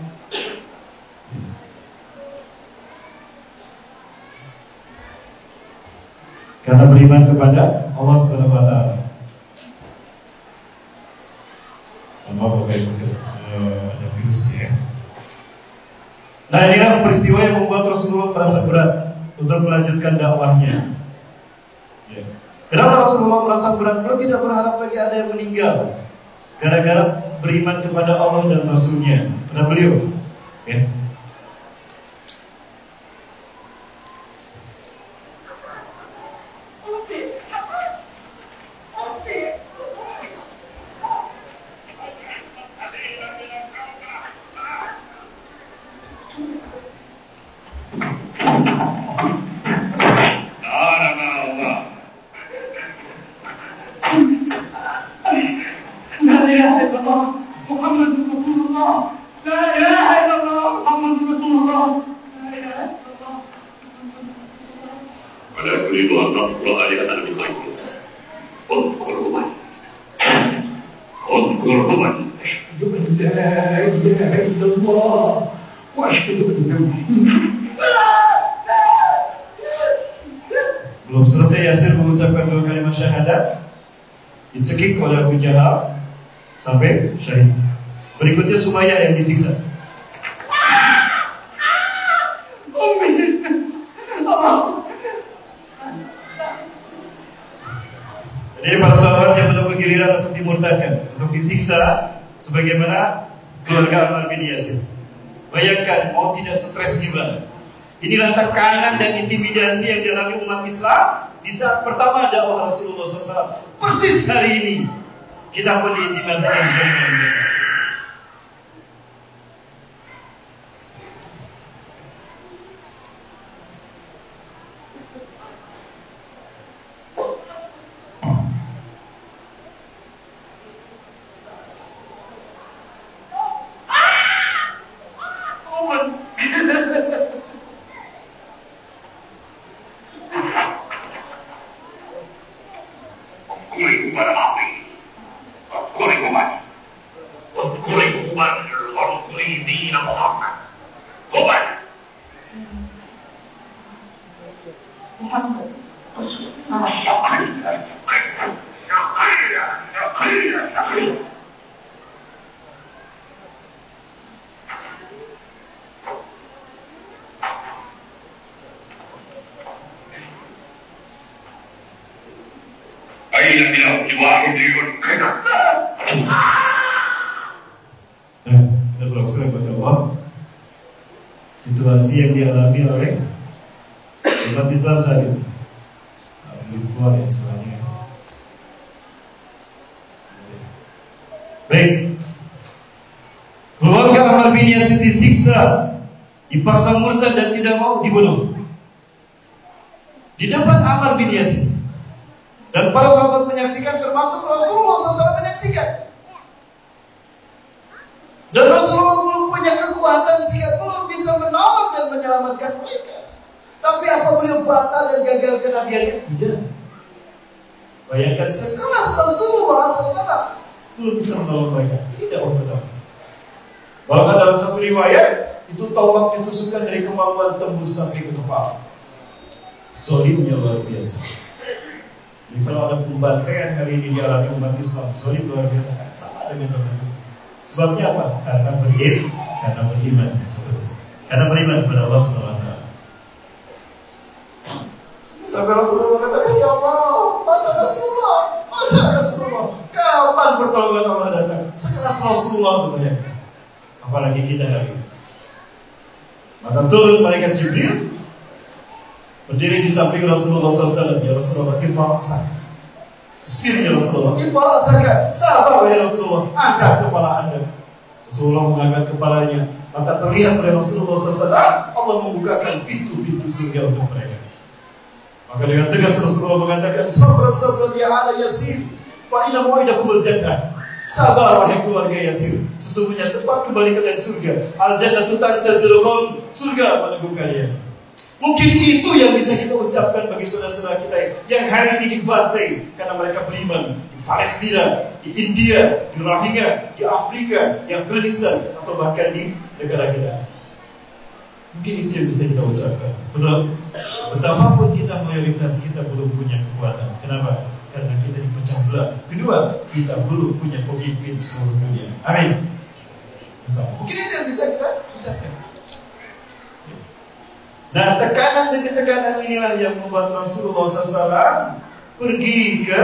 karena beriman kepada Allah Subhanahu wa taala. Maaf Bapak Ibu, ada virus ya. Nah, inilah peristiwa yang membuat Rasulullah merasa berat untuk melanjutkan dakwahnya. Ya. Kenapa Rasulullah merasa berat? Beliau tidak berharap lagi ada yang meninggal gara-gara beriman kepada Allah dan Rasulnya. Pada beliau, ya. Belum selesai Yasir mengucapkan 2 kalimat syahadat, dicekik oleh Abu Jahal sampai syahid. Berikutnya Sumayyah yang disiksa. Jadi para sahabat yang menunggu giliran untuk dimurtadkan, untuk disiksa, sebagaimana keluarga Ammar bin Yasir. Bayangkan, mau tidak stres gimana? Inilah tekanan dan intimidasi yang dialami umat Islam di saat pertama dakwah Rasulullah SAW. Persis hari ini kita pun diintimidasi dan dizalimi mereka. Allah, situasi yang dialami oleh umat Islam saat itu. Belum keluar ya sebenarnya. Baik, keluarga Ammar bin Yasir disiksa, dipaksa murtad dan tidak mau dibunuh di depan Ammar bin Yasir. Dan para sahabat menyaksikan, termasuk Rasulullah SAW menyaksikan. Dan Rasulullah belum punya kekuatan sehingga belum bisa menolong dan menyelamatkan mereka. Tapi apa beliau batal dan gagal kenabiannya? Tidak. Bayangkan sekelas Rasulullah SAW belum bisa menolong mereka. Tidak benar. Bahkan dalam satu riwayat itu tombak ditusukkan dari kemampuan tembus sampai ke kepala. Solidnya luar biasa. Jadi kalau ada pembantaian hari ini dialami umat Islam, solid luar biasa, sama dengan teman-teman. Sebabnya apa? Karena beriman, karena beriman kepada Allah SWT. Sampai Rasulullah mengatakan, ya Allah, mata Rasulullah, kapan pertolongan Allah datang? Sekelas Rasulullah katanya. Apalagi kita hari ini. Maka turun malaikat Jibril, berdiri di samping Rasulullah SAW. Ya Rasulullah, irfa'asaka. Spirnya Rasulullah, irfa'asaka. Sabar ya Rasulullah, angkat kepala anda. Rasulullah mengangkat kepalanya. Maka terlihat oleh Rasulullah SAW, Allah membukakan pintu-pintu surga untuk mereka. Maka dengan tegas Rasulullah mengatakan, sabran ya ala Yasir, fa'ina mu'idakumul jannah. Sabar wahai keluarga Yasir, sesungguhnya tempat kembali kalian surga. Al-jannatu tantazirukum, surga menunggu kalian. Mungkin itu yang bisa kita ucapkan bagi saudara-saudara kita yang hari ini dibantai karena mereka beriman di Palestina, di India, di Rohingya, di Afrika, di Afghanistan, atau bahkan di negara kita. Mungkin itu yang bisa kita ucapkan. Betul. Betapapun kita mayoritas kita belum punya kekuatan. Kenapa? Karena kita dipecah belah. Kedua, kita belum punya pemimpin seluruh dunia. Amin. Mungkin itu yang bisa kita ucapkan. Nah, tekanan demi tekanan inilah yang membuat Rasulullah SAW pergi ke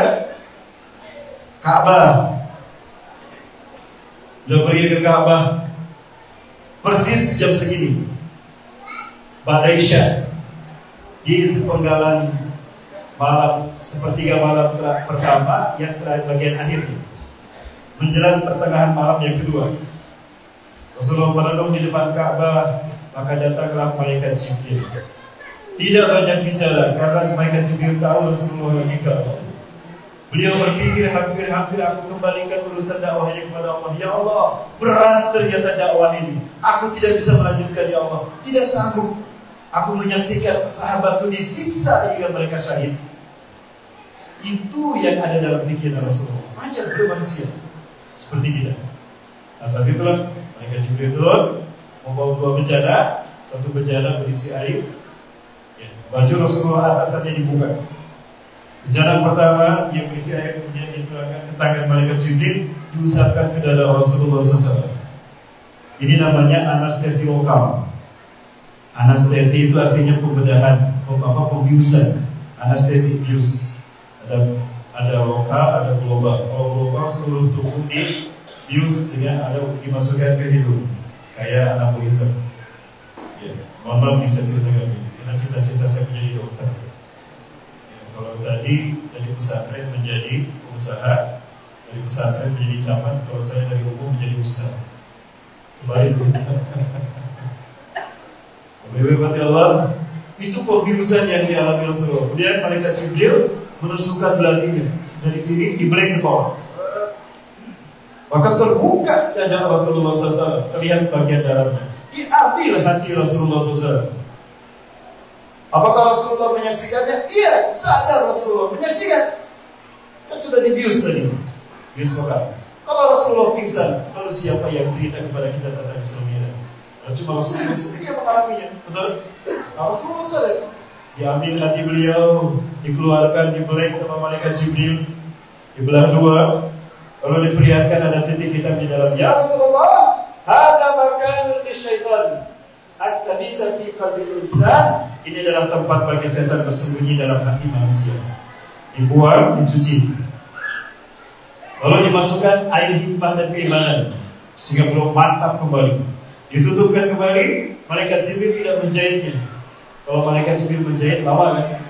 Ka'bah. Dia pergi ke Ka'bah persis jam segini. Ba'da Isya, di sepenggalan malam, sepertiga malam pertama yang terakhir bagian akhirnya, menjelang pertengahan malam yang kedua. Rasulullah merenung di depan Ka'bah. Maka datanglah malaikat Jibril. Tidak banyak bicara karena malaikat Jibril tahu Rasulullah lagi galau. Beliau berpikir, hampir aku kembalikan urusan dakwahnya kepada Allah. Ya Allah, berat ternyata dakwah ini. Aku tidak bisa melanjutkan, ya Allah. Tidak sanggup. Aku menyaksikan sahabatku disiksa hingga mereka syahid. Itu yang ada dalam pikiran Rasulullah. Wajar, beliau manusia. Seperti kita. Nah, saat itulah malaikat Jibril turun, membawa dua bejana, satu bejana berisi air. Baju Rasulullah atasannya dibuka. Bejana pertama yang berisi air kemudian dituangkan ke tangan malaikat Jibril, diusapkan ke dada Rasulullah SAW. Ini namanya anestesi lokal. Anestesi itu artinya pembedahan, pembiusan. Anestesi bius. Ada lokal, ada global. Kalau global seluruh tubuh dibius dengan ada dimasukkan ke hidung. Kayak anamnesia. Ya, mohon maaf bisa ceritakan ini. Karena cita-cita saya menjadi dokter. Ya, kalau tadi dari pesantren menjadi pengusaha, dari pesantren menjadi camat, kalau saya dari umum menjadi ustaz. Baik. Berhati Allah, itu pembiusan yang dialami Rasulullah. Kemudian malaikat Jibril menusukkan belatinya dari sini dibeleng ke bawah. Maka terbuka dada Rasulullah SAW, terlihat bagian dalamnya. Diambil hati Rasulullah SAW. Apakah Rasulullah menyaksikannya? Iya, sadar Rasulullah menyaksikan. Kan sudah dibius tadi, bius lokal. Kalau Rasulullah pingsan, lalu siapa yang cerita kepada kita tentang Rasulullah? Cuma Rasulullah sendiri yang mengalaminya, betul? Nah, Rasulullah sadar. Diambil hati beliau, dikeluarkan, dibeleng sama malaikat Jibril, dibelah dua. Lalu diperlihatkan ada titik hitam di dalam. Ya Rasulullah, hada makanun lisyaitan at-tabita fi qalbil insan. Ini adalah tempat bagi setan bersembunyi dalam hati manusia. Dibuang, dicuci. Lalu dimasukkan air hikmah dan keimanan sehingga belum mantap kembali. Ditutupkan kembali, malaikat Jibril tidak menjahitnya. Kalau malaikat Jibril menjahit, lama kan?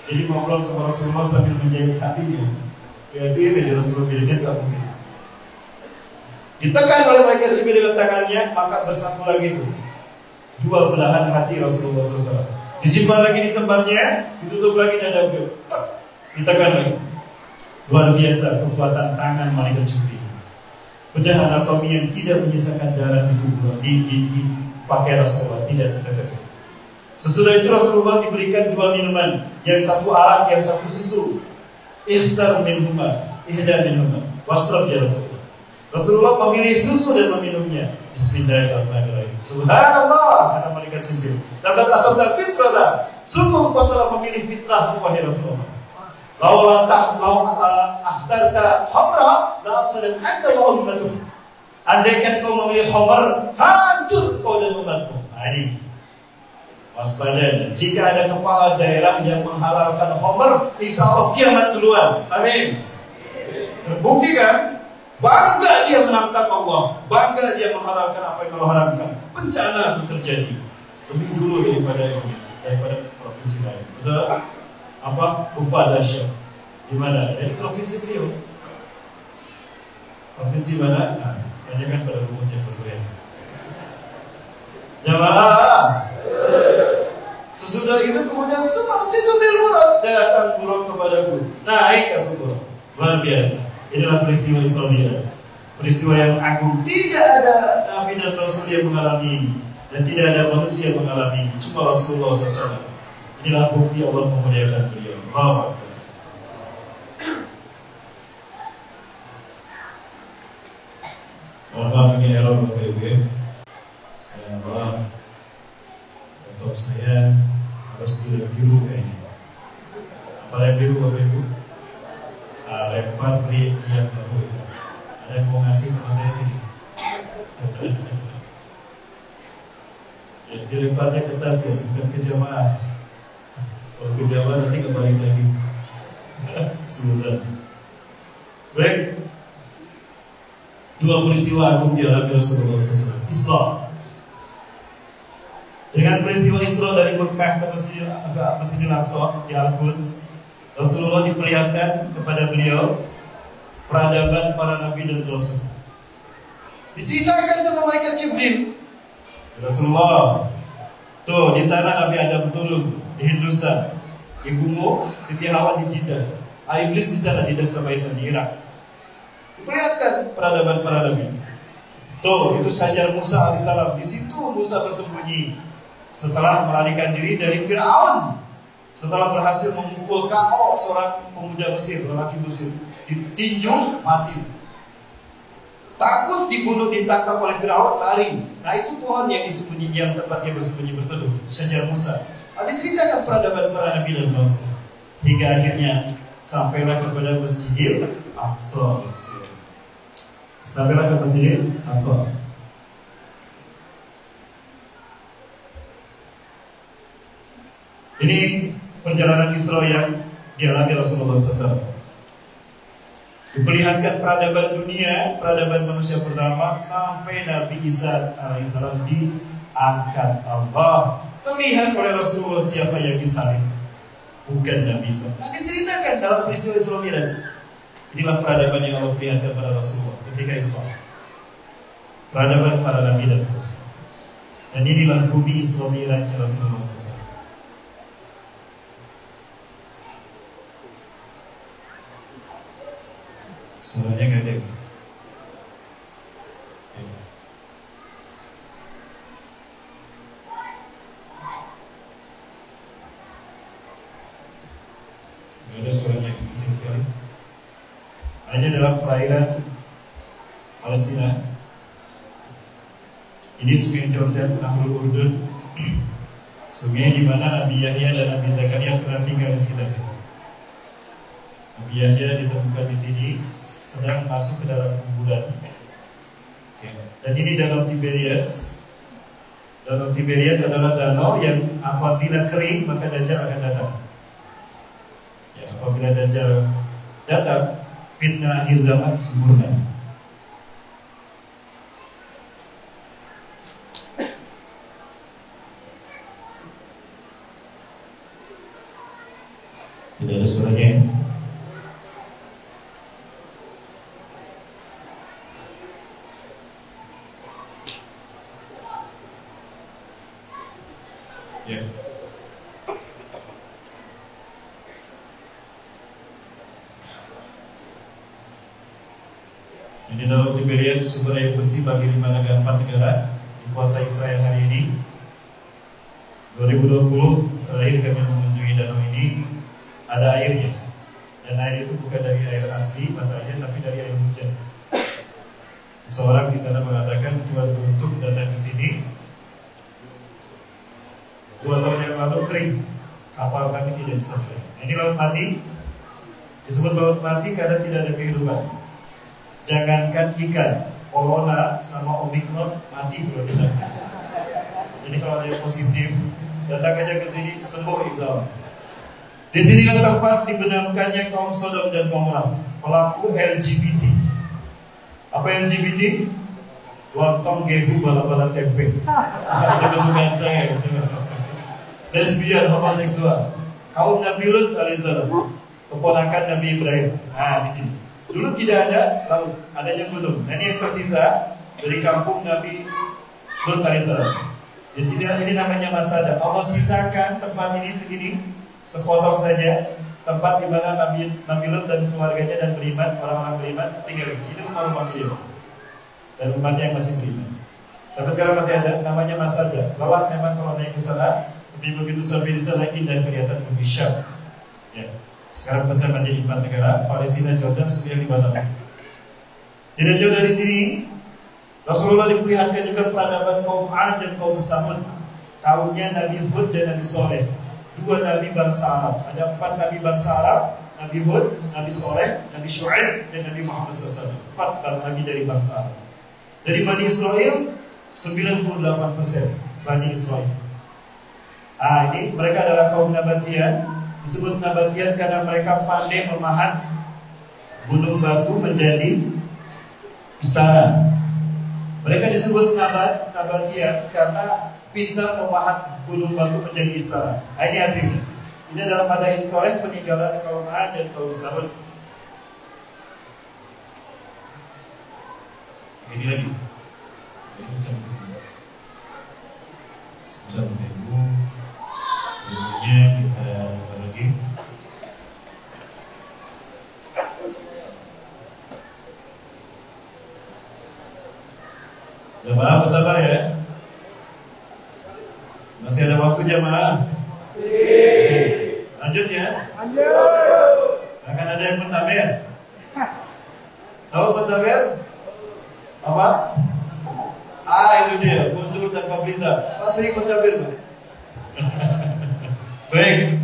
Jadi ngobrol sama Rasulullah sambil menjahit hatinya. Berarti itu Rasulullah bilangnya gak mungkin. Ditekan oleh malaikat Jibril dengan tangannya, maka bersatu lagi itu dua belahan hati Rasulullah SAW. Disimpan lagi di tempatnya, ditutup lagi dada beliau. Ditekan lagi. Luar biasa kekuatan tangan malaikat Jibril. Bedah anatomi yang tidak menyisakan darah di tubuh di pakai Rasulullah, tidak setetes. Sesudah itu Rasulullah diberikan dua minuman, yang satu arak, yang satu susu. Ikhtar minhuma, ihda minhuma. Wasrab ya Rasulullah. Rasulullah memilih susu dan meminumnya. Bismillahirrahmanirrahim. Subhanallah, kata malaikat Jibril. Laqad asabta fitrata. Sungguh kau telah memilih fitrahmu wahai Rasulullah. Lau akhtarta khamra la afsadat anta wa ummatuh. Andaikan kau memilih khamar, hancur kau dan umatmu. Ini waspada. Jika ada kepala daerah yang menghalalkan khamar, insya Allah kiamat duluan. Amin. Terbukti kan? Bangga dia menantang Allah, bangga dia menghalalkan apa yang Allah haramkan. Bencana itu terjadi lebih dulu daripada Indonesia, daripada provinsi lain. Betul? Apa? Gempa dahsyat. Di mana? Dari provinsi beliau. Provinsi mana? Nah, tanyakan pada rumput yang berbeda. Jamaah. Sesudah itu kemudian semua itu bermurah datang buruk kepadaku. Naik aku buruk. Luar biasa. Inilah peristiwa Isra Mi'raj. Peristiwa yang agung. Tidak ada Nabi dan Rasul yang mengalami ini, dan tidak ada manusia yang mengalami ini. Cuma Rasulullah SAW. Inilah bukti Allah memuliakan beliau. Allahu Akbar. Mohon maaf ini error Bapak Ibu ya. Saya maaf. Laptop saya harus biru kayaknya. Apa yang biru Bapak Ibu? Lempar beri yang baru. Ada yang mau ngasih sama saya sih. Ya, dilemparnya kertas ya, bukan ke jamaah. Kalau ke jamaah nanti kembali lagi. Sudah. Baik. Dua peristiwa agung dialami Rasulullah SAW. Isra. Dengan peristiwa Isra dari Mekah ke Masjidil Aqsa di Al-Quds, Rasulullah diperlihatkan kepada beliau peradaban para nabi dan rasul. Diceritakan sama malaikat Jibril. Rasulullah, tuh di sana Nabi Adam turun di Hindustan, ibumu Siti Hawa di Jeddah, Iblis di sana di Desa Baisan di Irak. Diperlihatkan peradaban para nabi. Tuh itu Syajar Musa alaihissalam. Di situ Musa bersembunyi setelah melarikan diri dari Fir'aun. Setelah berhasil memukul KO seorang pemuda Mesir, lelaki Mesir, ditinju mati. Takut dibunuh, ditangkap oleh Fir'aun, lari. Nah itu pohon yang disembunyi, yang tempat dia bersembunyi berteduh, Syajar Musa. Diceritakan peradaban para nabi dan rasul, hingga akhirnya sampailah kepada Masjidil Aqsa. Sampailah ke Masjidil Aqsa. Ini perjalanan Isra yang dialami Rasulullah SAW. Diperlihatkan peradaban dunia, peradaban manusia pertama, sampai Nabi Isa alaihissalam diangkat Allah. Terlihat oleh Rasulullah siapa yang disalib, bukan Nabi Isa. Nah, diceritakan dalam peristiwa Isra Mi'raj. Inilah peradaban yang Allah perlihatkan pada Rasulullah ketika Isra. Peradaban para Nabi dan Rasul. Dan inilah bumi Isra Mi'raj Rasulullah SAW. Suaranya nggak ada. Nggak ada suaranya, kecil sekali. Hanya dalam perairan Palestina. Ini sungai Jordan, Nahrul Urdun, sungai di mana Nabi Yahya dan Nabi Zakaria pernah tinggal di sekitar sini. Nabi Yahya ditemukan di sini sedang masuk ke dalam kuburan. Dan ini Danau Tiberias. Danau Tiberias adalah danau yang apabila kering maka Dajjal akan datang. Ya, apabila Dajjal datang, fitnah akhir zaman sempurna. Tidak ada suaranya. Ya. Ini Danau Tiberias sumber air bersih bagi 4 negara dikuasai Israel hari ini. 2020 terakhir kami mengunjungi danau ini, ada airnya. Dan air itu bukan dari air asli matanya, tapi dari air hujan. Seseorang di sana mengatakan Tuhan beruntung datang ke sini. 2 tahun yang lalu kering, kapal kami tidak bisa kering. Ini laut mati. Disebut laut mati karena tidak ada kehidupan. Jangankan ikan, corona sama omikron mati kalau bisa ke sini. Jadi kalau ada yang positif, datang aja ke sini, sembuh insya. Di sinilah tempat dibenamkannya kaum Sodom dan Gomora, pelaku LGBT. Apa LGBT? Lontong, gehu, bala-bala tempe. Itu kesukaan saya. Lesbian, homoseksual. Kaum Nabi Lut alaihissalam, keponakan Nabi Ibrahim. Nah, di sini. Dulu tidak ada laut, adanya gunung. Nah, ini yang tersisa dari kampung Nabi Lut alaihissalam. Di sini ini namanya Masada. Allah sisakan tempat ini segini, sepotong saja, tempat di mana Nabi Lut dan keluarganya dan beriman, orang-orang beriman tinggal di sini. Ini rumah-rumah beliau dan umatnya yang masih beriman. Sampai sekarang masih ada, namanya Masada. Lelah memang kalau naik ke sana, tapi begitu sampai di sana indah kelihatan Bumi Syam. Ya. Sekarang pecah menjadi 4 negara, Palestina, Jordan, Suriah, Lebanon. Tidak jauh dari sini, Rasulullah diperlihatkan juga peradaban kaum Ad dan kaum Samud. Kaumnya Nabi Hud dan Nabi Soleh. 2 nabi bangsa Arab. Ada 4 nabi bangsa Arab, Nabi Hud, Nabi Soleh, Nabi Syu'aib, dan Nabi Muhammad SAW. 4 nabi dari bangsa Arab. Dari Bani Israel, 98% Bani Israel. Ini mereka adalah kaum Nabatian. Disebut Nabatian karena mereka pandai memahat gunung batu menjadi istana. Mereka disebut Nabatian karena pintar memahat gunung batu menjadi istana. Ini hasilnya. Ini adalah Madain Soleh, peninggalan kaum Ad dan kaum Samud. Ini lagi. Ini bisa sebentar menunggu. Kemudian kita buka lagi. Jemaah bersabar ya. Masih ada waktu jemaah. Masih. Lanjut ya. Lanjut. Akan ada yang mentabir. Tahu mentabir? Apa? Itu dia, mundur tanpa perintah. Pak sering mentabir, Pak. Baik,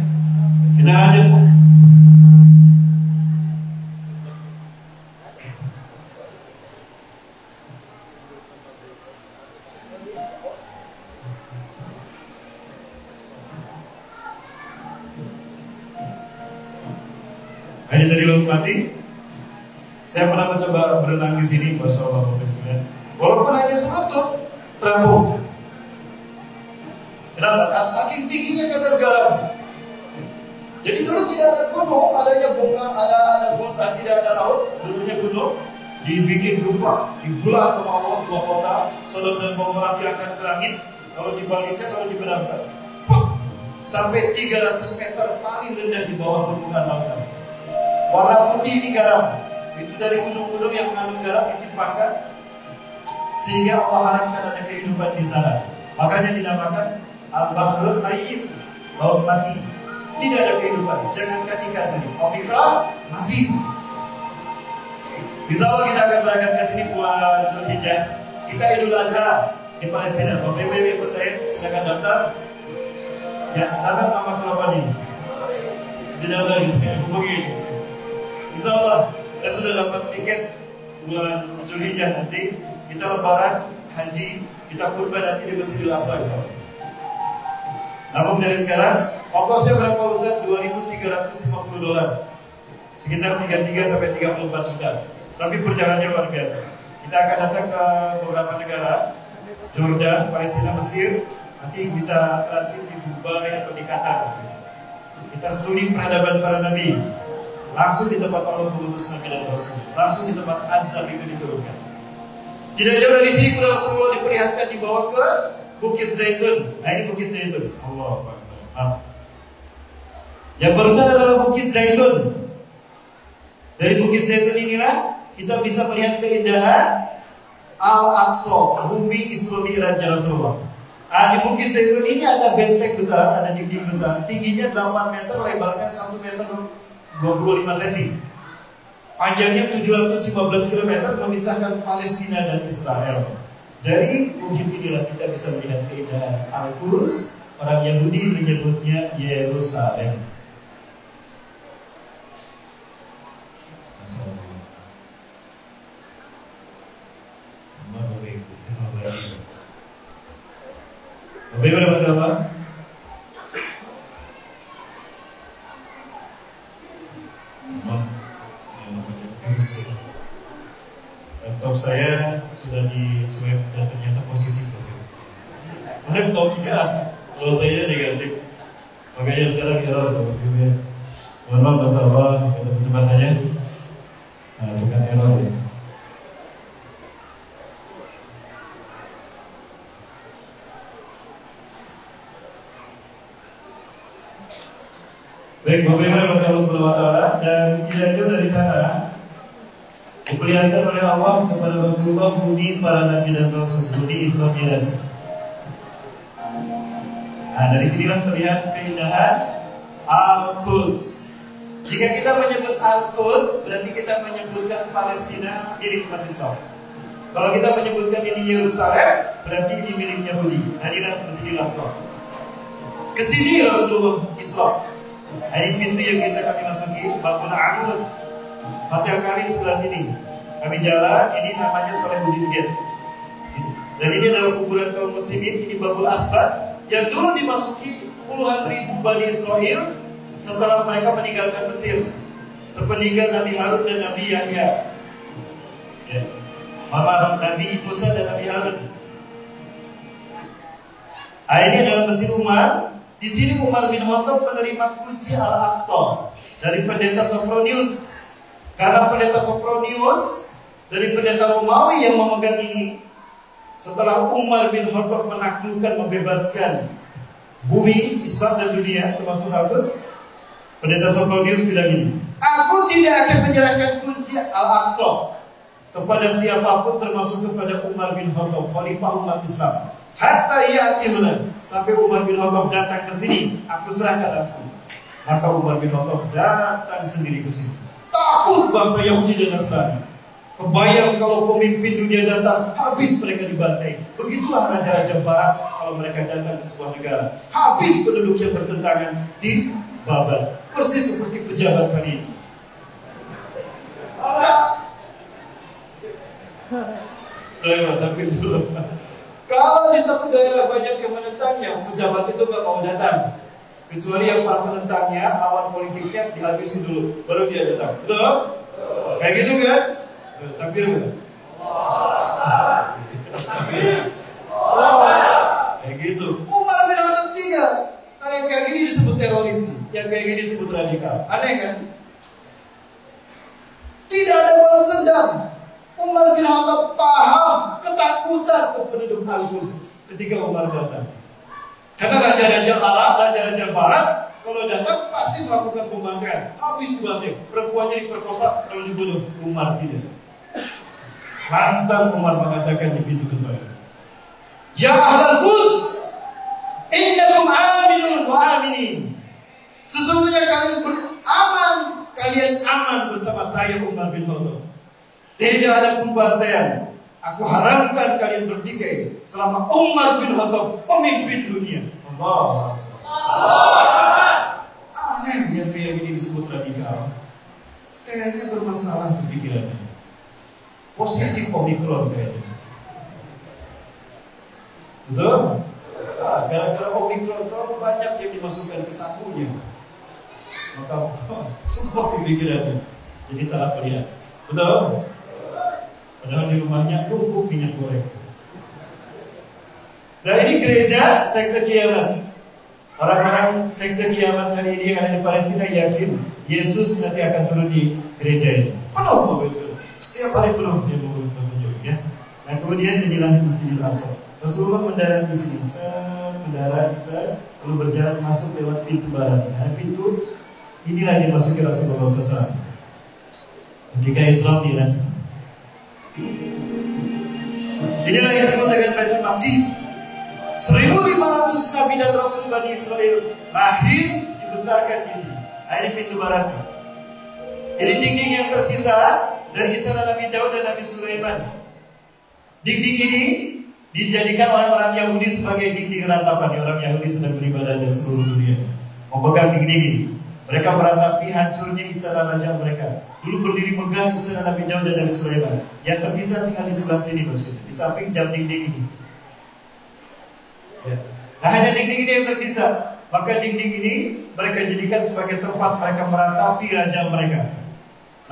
kita lanjut. Hanya dari laut mati. Saya pernah mencoba berenang di sini, Masya Allah, Bapak Presiden. Walaupun hanya semutut, terapung. Kenapa? Saking tingginya kadar garam. Jadi dulu tidak ada gunung, adanya bongkar, ada gunung, tidak ada laut, dulunya gunung, dibikin gempa, dibelah sama Allah 2 kota, Sodom dan Gomora diangkat ke langit, lalu dibalikkan, lalu dibenamkan. Sampai 300 meter paling rendah di bawah permukaan laut. Warna putih ini garam. Itu dari gunung-gunung yang mengandung garam ditimpakan sehingga Allah harapkan ada kehidupan di sana. Makanya dinamakan Al-Bahrul Mayyit, laut mati. Tidak ada kehidupan. Jangankan ikan tadi, omikron mati. Insyaallah kita akan berangkat ke sini bulan Zulhijjah. Kita Idul Adha di Palestina. Bapak Ibu yang ikut saya silakan daftar. Ya, catat nama kelapan ini. Didaftar di sini. Begini. Insyaallah saya sudah dapat tiket bulan Zulhijjah nanti. Kita lebaran, haji, kita kurban nanti di Masjidil Aqsa. Namun dari sekarang, ongkosnya berapa Ustaz? $2.350. Sekitar 33 sampai 34 juta. Tapi perjalanannya luar biasa. Kita akan datang ke beberapa negara, Jordan, Palestina, Mesir. Nanti bisa transit di Dubai atau di Qatar. Kita studi peradaban para nabi. Langsung di tempat Allah mengutus Nabi dan Rasul. Langsung di tempat azab itu diturunkan. Tidak jauh dari sini pula Rasulullah diperlihatkan dibawa ke Bukit Zaitun. Nah, ini Bukit Zaitun. Allah Akbar. Yang barusan adalah Bukit Zaitun. Dari Bukit Zaitun inilah kita bisa melihat keindahan Al-Aqsa, bumi Isra Mi'raj Rasulullah. Di Bukit Zaitun ini ada benteng besar, ada dinding besar, tingginya 8 meter, lebarnya 1 meter 25 cm. Panjangnya 715 km memisahkan Palestina dan Israel. Dari bukit inilah kita bisa melihat keindahan Al-Quds. Orang Yahudi menyebutnya Yerusalem. Bagaimana apa? Laptop saya sudah di swab dan ternyata positif. Laptopnya, kalau saya negatif. Makanya sekarang error. Mohon maaf masalah, kita percepat saja. Nah, bukan error ya. Baik, bagaimana Allah Subhanahu wa Ta'ala, dan tidak jauh dari sana diperlihatkan oleh Allah kepada Rasulullah budi para nabi dan rasul, budi Isra Mi'raj. Nah, dari sinilah terlihat keindahan Al-Quds. Jika kita menyebut Al-Quds, berarti kita menyebutkan Palestina milik umat Islam. Kalau kita menyebutkan ini Yerusalem, berarti ini milik Yahudi. Nah, inilah Masjidil Aqsa. Kesini Rasulullah Islam. Ini pintu yang bisa kami masuki, Babul Amud. Hotel kami di sebelah sini. Kami jalan, ini namanya Salahuddin Gate. Dan ini adalah kuburan kaum muslimin, ini Babul Asbad, yang dulu dimasuki puluhan ribu Bani Israel setelah mereka meninggalkan Mesir. Sepeninggal Nabi Harun dan Nabi Yahya. Ya. Mama Nabi Musa dan Nabi Harun. Ini adalah Masjid Umar. Di sini Umar bin Khattab menerima kunci Al-Aqsa dari pendeta Sophronius. Karena pendeta Sophronius dari pendeta Romawi yang memegang ini. Setelah Umar bin Khattab menaklukkan, membebaskan bumi Islam dan dunia termasuk Al-Quds, pendeta Sophronius bilang ini, aku tidak akan menyerahkan kunci Al-Aqsa kepada siapapun termasuk kepada Umar bin Khattab, khalifah umat Islam. Hatta ya'timuna, sampai Umar bin Khattab datang ke sini, aku serahkan langsung. Maka Umar bin Khattab datang sendiri ke sini. Takut bangsa Yahudi dan Nasrani. Kebayang kalau pemimpin dunia datang, habis mereka dibantai. Begitulah raja-raja barat kalau mereka datang ke sebuah negara. Habis penduduk yang bertentangan di babat. Persis seperti pejabat hari ini. Tapi dulu. Kalau di satu daerah banyak yang menentangnya, pejabat itu gak mau datang. Kecuali yang para penentangnya, lawan politiknya dihabisi dulu, baru dia datang. Betul? Kayak gitu kan? Takbir betul? Kayak gitu. Umar bin Khattab tinggal. Nah, yang kayak gini disebut teroris, yang kayak gini disebut radikal. Aneh kan? Tidak ada balas dendam. Umar bin Khattab paham ketakutan penduduk Al-Quds ketika Umar datang. Karena raja-raja Arab, raja-raja Barat, kalau datang pasti melakukan pembangkangan. Habis dibanting, perempuannya diperkosa, lalu dibunuh. Umar tidak. Lantang Umar mengatakan di pintu kembali, ya Ahlal Quds, innakum aminun wa aminin. Sesungguhnya kalian aman bersama saya Umar bin Khattab. Tidak ada pembantaian. Aku haramkan kalian bertikai selama Umar bin Khattab pemimpin dunia. Allah. Aneh yang kayak gini disebut radikal. Kayaknya bermasalah pikirannya. Positif Omikron kayaknya. Betul? Gara-gara Omikron terlalu banyak yang dimasukkan ke sakunya. Maka semua pikirannya jadi salah pilihan. Betul? Padahal di rumahnya cukup minyak goreng. Nah, ini gereja sekte kiamat. Orang-orang sekte kiamat hari ini yang ada di Palestina yakin Yesus nanti akan turun di gereja ini. Penuh mobil itu. Setiap hari penuh dia mengunjung ya. Dan kemudian menjelang Masjidil Aqsa. Rasulullah mendarat di sini, mendarat lalu berjalan masuk lewat pintu barat. Nah, pintu inilah yang dimasuki Rasulullah SAW. Ketika Isra Mi'raj. Inilah yang disebut dengan Baitul Maqdis. 1.500 Nabi dan Rasul Bani Israel lahir dibesarkan di sini. Nah, ini pintu barat. Ini dinding yang tersisa dari istana Nabi Daud dan Nabi Sulaiman. Dinding ini dijadikan orang-orang Yahudi sebagai dinding ratapan. Orang Yahudi sedang beribadah di seluruh dunia, memegang dinding ini. Mereka meratapi hancurnya istana raja mereka. Dulu berdiri megah istana Nabi Daud dan Nabi Sulaiman. Yang tersisa tinggal di sebelah sini maksudnya, di samping jam dinding ini. Ya. Nah, hanya dinding ini yang tersisa. Maka dinding ini mereka jadikan sebagai tempat mereka meratapi raja mereka.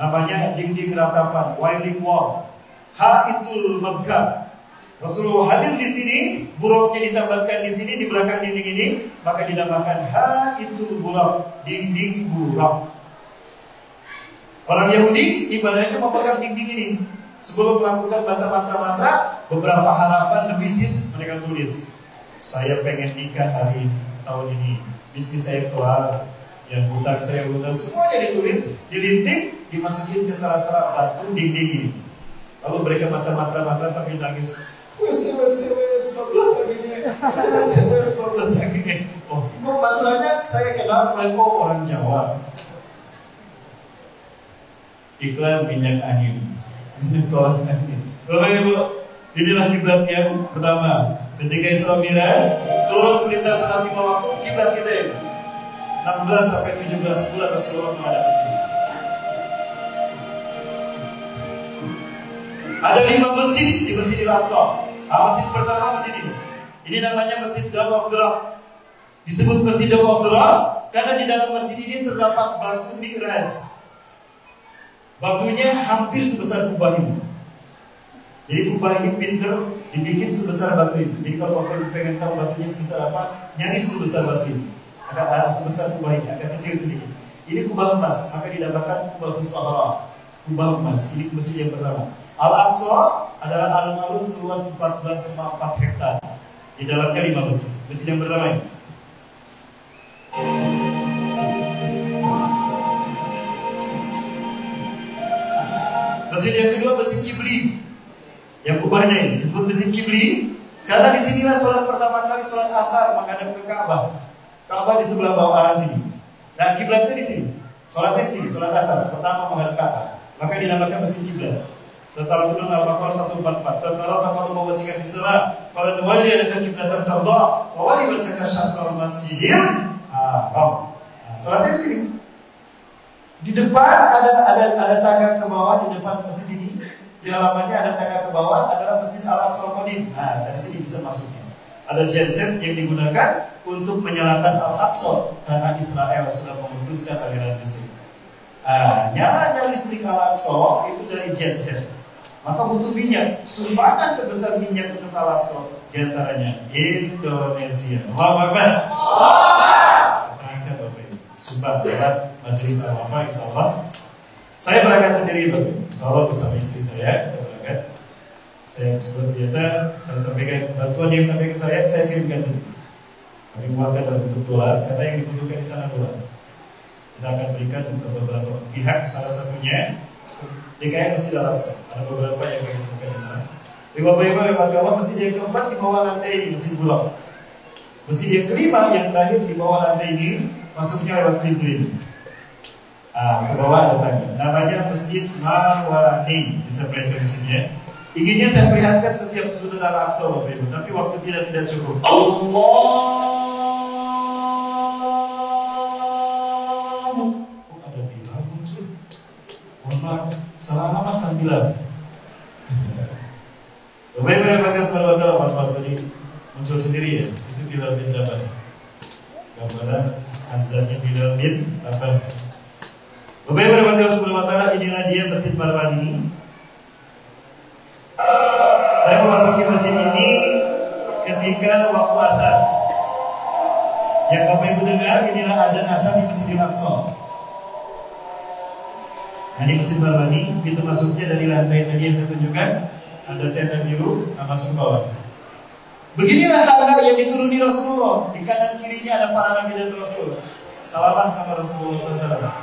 Namanya dinding ratapan, Wailing Wall. Haitul Makkah. Rasulullah hadir di sini, buruknya ditambahkan di sini, di belakang dinding ini, maka dinamakan Haitul Buraq, dinding buraq. Orang Yahudi ibadahnya memegang dinding ini. Sebelum melakukan baca mantra-mantra, beberapa harapan the wishes mereka tulis. Saya pengen nikah hari tahun ini, bisnis saya keluar, yang hutang saya lunas, semuanya ditulis, dilinting, dimasukin ke salah-salah batu dinding ini. Lalu mereka baca mantra-mantra sambil nangis. Wes 14 akhirnya. Wes 14 akhirnya. Oh, kok mantranya saya kenal kok orang Jawa. Iklan minyak angin, minyak tolak angin. Bapak Ibu, inilah kiblat yang pertama. Ketika Isra Mi'raj, turun perintah salat 5 waktu, kiblat kita ini 16 sampai 17 bulan Rasulullah menghadap di sini. Ada 5 masjid di Masjidil Aqsa. Masjid pertama masjid ini. Ini namanya Masjid Dome of the Rock. Disebut Masjid Dome of the Rock karena di dalam masjid ini terdapat batu Mi'raj. Batunya hampir sebesar kubah ini. Jadi kubah ini pinter dibikin sebesar batu ini. Jadi kalau Bapak Ibu pengen tahu batunya sebesar apa, nyaris sebesar batu ini. Agak sebesar kubah ini, agak kecil sedikit. Ini kubah emas, maka dinamakan kubah Sahara. Kubah emas, ini masjid yang pertama. Al-Aqsa adalah alun-alun seluas 14,4 hektar. Di dalamnya 5 masjid. Masjid yang pertama ini. Masjid yang kedua Masjid Qibli. Yang kubahnya ini disebut Masjid Qibli karena disinilah sholat pertama kali sholat asar menghadap ke Ka'bah. Ka'bah di sebelah bawah arah sini. Dan kiblatnya di sini. Sholatnya di sini, sholat asar pertama menghadap Ka'bah. Maka dinamakan Masjid Qiblat. Setelah turun Al-Baqarah 144, "Taqara taqalu mawajjika fi salat, fala nuwalli laka qiblatan tardah, wa walli wajhaka syatral masjidil haram." Sholatnya di sini. Di depan ada tangga ke bawah di depan masjid ini. Di halamannya ada tangga ke bawah adalah Masjid Al-Aqsa Al-Qadim. Nah, dari sini bisa masuknya. Ada genset yang digunakan untuk menyalakan Al-Aqsa karena Israel sudah memutuskan aliran listrik. Nyalanya listrik Al-Aqsa itu dari genset. Maka butuh minyak. Sumbangan terbesar minyak untuk Al-Aqsa diantaranya Indonesia. Allahu Akbar. Terangkat Bapak Ibu. Sumpah berat majelis Al-Wafa insyaallah. Saya berangkat sendiri Bapak Ibu. Insyaallah bersama istri saya berangkat. Saya seperti biasa saya sampaikan bantuan yang sampai ke saya kirimkan sendiri. Kami keluarkan dalam bentuk dolar karena yang dibutuhkan di sana dolar. Kita akan berikan untuk beberapa pihak, salah satunya DKM Masjid Al-Aqsa. Ada beberapa yang kami temukan di sana. Di Bapak Ibu rahmati Allah, masjid yang keempat di bawah lantai ini, Masjid Bulog. Masjid yang kelima yang terakhir di bawah lantai ini, masuknya lewat pintu ini. Ke bawah ada tangga. Namanya Masjid Marwani. Bisa perhatikan di sini ya. Inginnya saya perlihatkan setiap sudut Al-Aqsa Bapak Ibu, tapi waktu tidak cukup. Salah alamat tampilan. Bapak Ibu yang pakai sebelah utara manfaat tadi muncul sendiri ya. Itu Bilal bin Rabah. Gambaran azannya Bilal bin Rabah. Bapak Ibu yang pakai sebelah utara, inilah dia Masjid Marwani. Saya memasuki masjid ini ketika waktu asar. Yang Bapak Ibu dengar, inilah azan asar di Masjidil Aqsa. Nah, di Masjid Marwani, pintu masuknya dari lantai tadi yang saya tunjukkan, ada tenda biru, masuk bawah. Beginilah tangga yang dituruni Rasulullah. Di kanan kirinya ada para nabi dan rasul. Salaman sama Rasulullah SAW.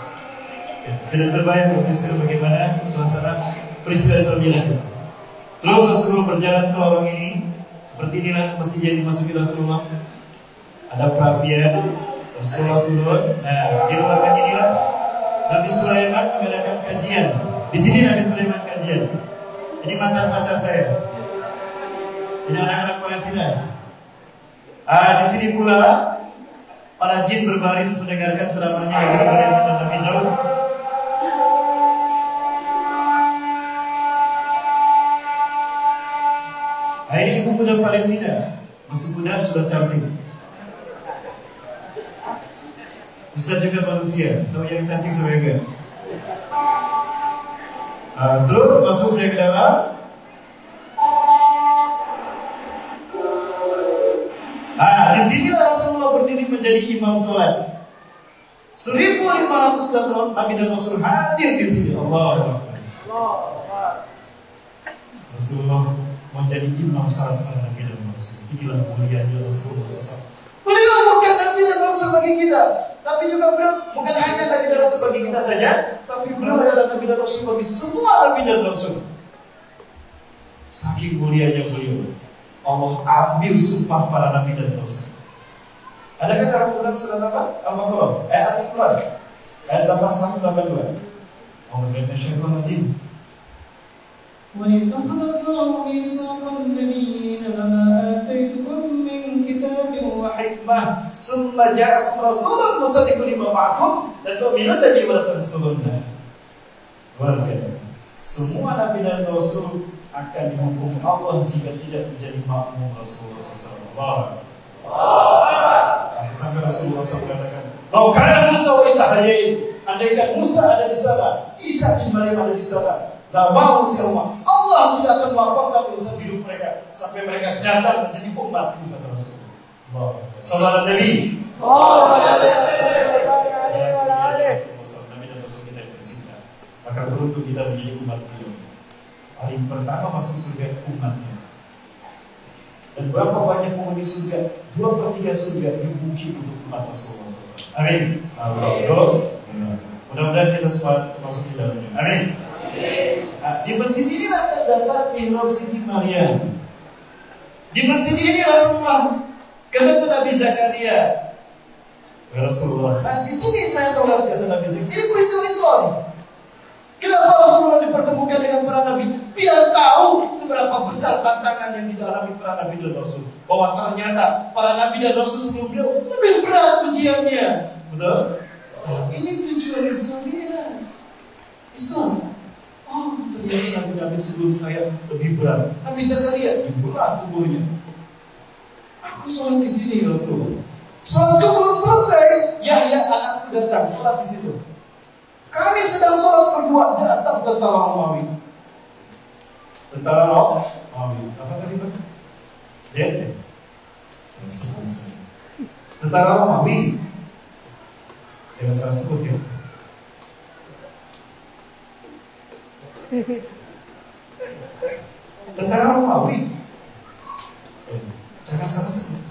Tidak terbayang bagaimana suasana peristiwa Islam. Terus Rasulullah berjalan ke lorong ini. Seperti inilah masjid yang dimasuki Rasulullah. Ada perapian, Rasulullah turun. Nah, di ruangan inilah Nabi Sulaiman mengadakan kajian. Di sini Nabi Sulaiman kajian. Ini mantan pacar saya. Ini anak-anak Palestina. Di sini pula para jin berbaris mendengarkan ceramahnya Nabi Sulaiman dan Nabi Daud. Ini ibu muda Palestina, masih muda sudah cantik. Ustaz juga manusia, tahu yang cantik saya enggak? Terus masuk saya ke dalam. Di sinilah Rasulullah berdiri menjadi imam sholat. 1500 tahun Nabi dan Rasul hadir di sini. Allah. Rasulullah menjadi imam sholat para Nabi dan Rasul. Inilah mulianya Rasulullah SAW. Beliau bukan Nabi dan Rasul bagi kita, tapi juga beliau bukan hanya Nabi dan Rasul bagi kita saja, tapi beliau adalah Nabi dan Rasul bagi semua Nabi dan Rasul. Saking mulianya beliau, Allah ambil sumpah para Nabi dan Rasul. Adakah dalam Quran surat apa? Al-Baqarah ayat Al-Quran ayat 81-82. Allah berfirman, وَإِذْ أَخَذَ اللَّهُ مِيثَاقَ النَّبِيِّينَ لَمَا آتَيْتُكُم مِّن كِتَابٍ وَحِكْمَةٍ ثُمَّ جَاءَكُمْ رَسُولٌ مُصَدِّقٌ لِمَا مَعَكُمْ لَتُؤْمِنُنَّ بِهِ وَلَتَنصُرُنَّهُ. Luar biasa. Semua Nabi dan Rasul akan dihukum Allah jika tidak menjadi makmum Rasulullah SAW. Sampai Rasulullah SAW katakan, "Lau kana Musa wa Isa hayyin." Andaikan Musa ada di sana, Isa bin Maryam ada di sana, Lawahu siapa? Allah tidak akan melaporkan urusan hidup mereka sampai mereka datang menjadi umat, kata Rasulullah. Saudara Nabi. Nabi dan Rasul kita yang tercinta. Maka beruntung kita menjadi umat beliau. Paling pertama masuk surga umatnya. Dan berapa banyak penghuni surga? 2/3 surga dibuki untuk umat Rasulullah SAW. Amin. Mudah-mudahan kita semua termasuk di dalamnya. Amin. Di masjid inilah terdapat mihrab Siti Maryam. Di masjid ini Rasulullah ketemu Nabi Zakaria. Rasulullah, di sini saya sholat, kata Nabi Zakaria. Ini peristiwa Islam. Kenapa Rasulullah dipertemukan dengan para Nabi? Biar tahu seberapa besar tantangan yang dialami para Nabi dan Rasul. Bahwa ternyata para Nabi dan Rasul sebelum beliau lebih berat ujiannya. Betul? Ini tujuan Islam ini, Islam. Ternyata Nabi sebelum saya lebih berat. Nabi Zakaria lebih berat tubuhnya. Aku sholat di sini Rasulullah. Sholatku belum selesai. Yahya anakku datang sholat di situ. Kami sedang sholat berdua, datang tentara Romawi. Tentara Romawi. Apa tadi Pak? Tentara Romawi. Jangan salah sebut ya. Tentara Romawi. Jangan salah sebut.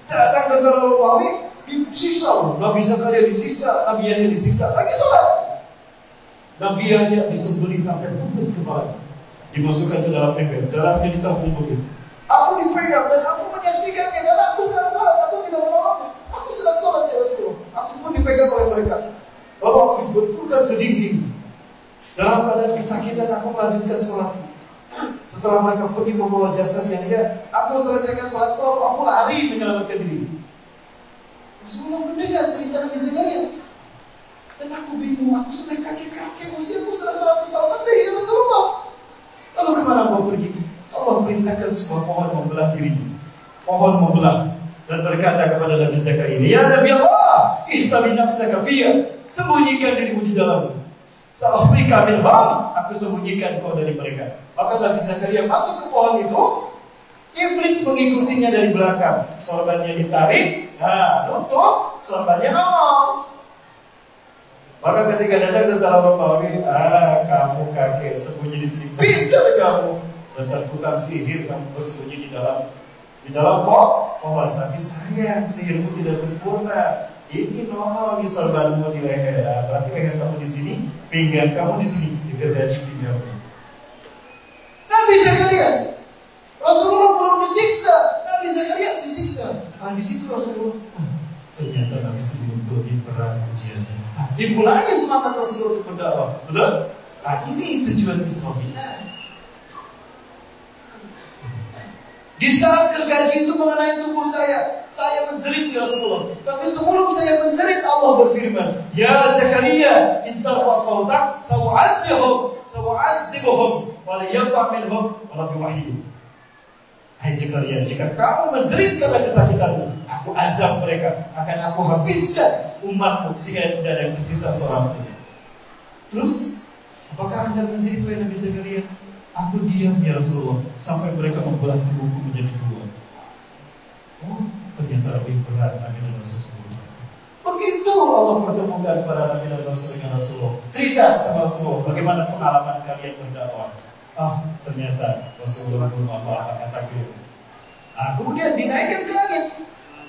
Datang tentara Romawi, disiksa. Nabi Zakaria disiksa, Nabi Yahya disiksa. Lagi sholat. Nabi Yahya disembelih sampai putus kepala, dimasukkan ke dalam ember, darahnya ditampung begitu. Aku dipegang dan aku menyaksikannya karena aku sedang sholat. Aku tidak menolongnya. Aku sedang sholat ya Rasulullah. Aku pun dipegang oleh mereka. Lalu aku dibetulkan ke dinding. Dalam keadaan kesakitan aku melanjutkan sholat. Setelah mereka pergi membawa jasad Yahya, aku selesaikan sholat, lalu aku lari menyelamatkan diri. Rasulullah mendengar cerita Nabi Zakaria, dan aku bingung. Aku sudah kakek-kakek, usiaku sudah 100 tahun lebih, ya Rasulullah. Lalu kemana kau pergi? Allah perintahkan sebuah pohon membelah dirinya. Pohon membelah dan berkata kepada Nabi Zakaria, "Ya Nabi Allah, ihtabi nafsaka fiyya." Sembunyikan dirimu di dalamnya. Sa'afika minhum, aku sembunyikan kau dari mereka. Maka Nabi Zakaria masuk ke pohon itu. Iblis mengikutinya dari belakang. Sorbannya ditarik, lutut, sorbannya nongol. Maka ketika datang tentara Romawi, kamu kakek sembunyi di sini, pintar kamu, dasar tukang sihir, kamu bersembunyi di dalam pohon. Tapi sayang, sihirmu tidak sempurna. Ini nongol di sorbanmu di leher. Berarti leher kamu di sini, pinggang kamu di sini, digergaji pinggangmu. Nabi Zakaria, Rasulullah belum disiksa, Nabi Zakaria disiksa. Di situ Rasulullah, ternyata Nabi sebelum di perang ujiannya. Dimulainya semangat Rasulullah untuk berdakwah. Betul? Ini tujuan Bismillah. Di saat gergaji itu mengenai tubuh saya menjerit ya Rasulullah. Tapi sebelum saya menjerit, Allah berfirman, Ya Zakaria, intarfa sautak, sawa'azibuhum, waliyabba minhum, walabi wahid. Hai Zakaria, jika kamu menjerit karena kesakitanmu, aku azab mereka, akan aku habiskan umatmu sehingga tidak ada yang tersisa seorang pun. Terus, apakah Anda menjerit wahai Nabi Zakaria? Aku diam ya Rasulullah sampai mereka membelah tubuhku menjadi dua. Oh, ternyata lebih berat Nabi dan Rasulullah. Begitu Allah pertemukan para Nabi dan Rasul dengan Rasulullah. Cerita sama Rasulullah, bagaimana pengalaman kalian berdakwah? Ternyata Rasulullah belum apa-apa kata beliau. Kemudian dinaikkan ke langit.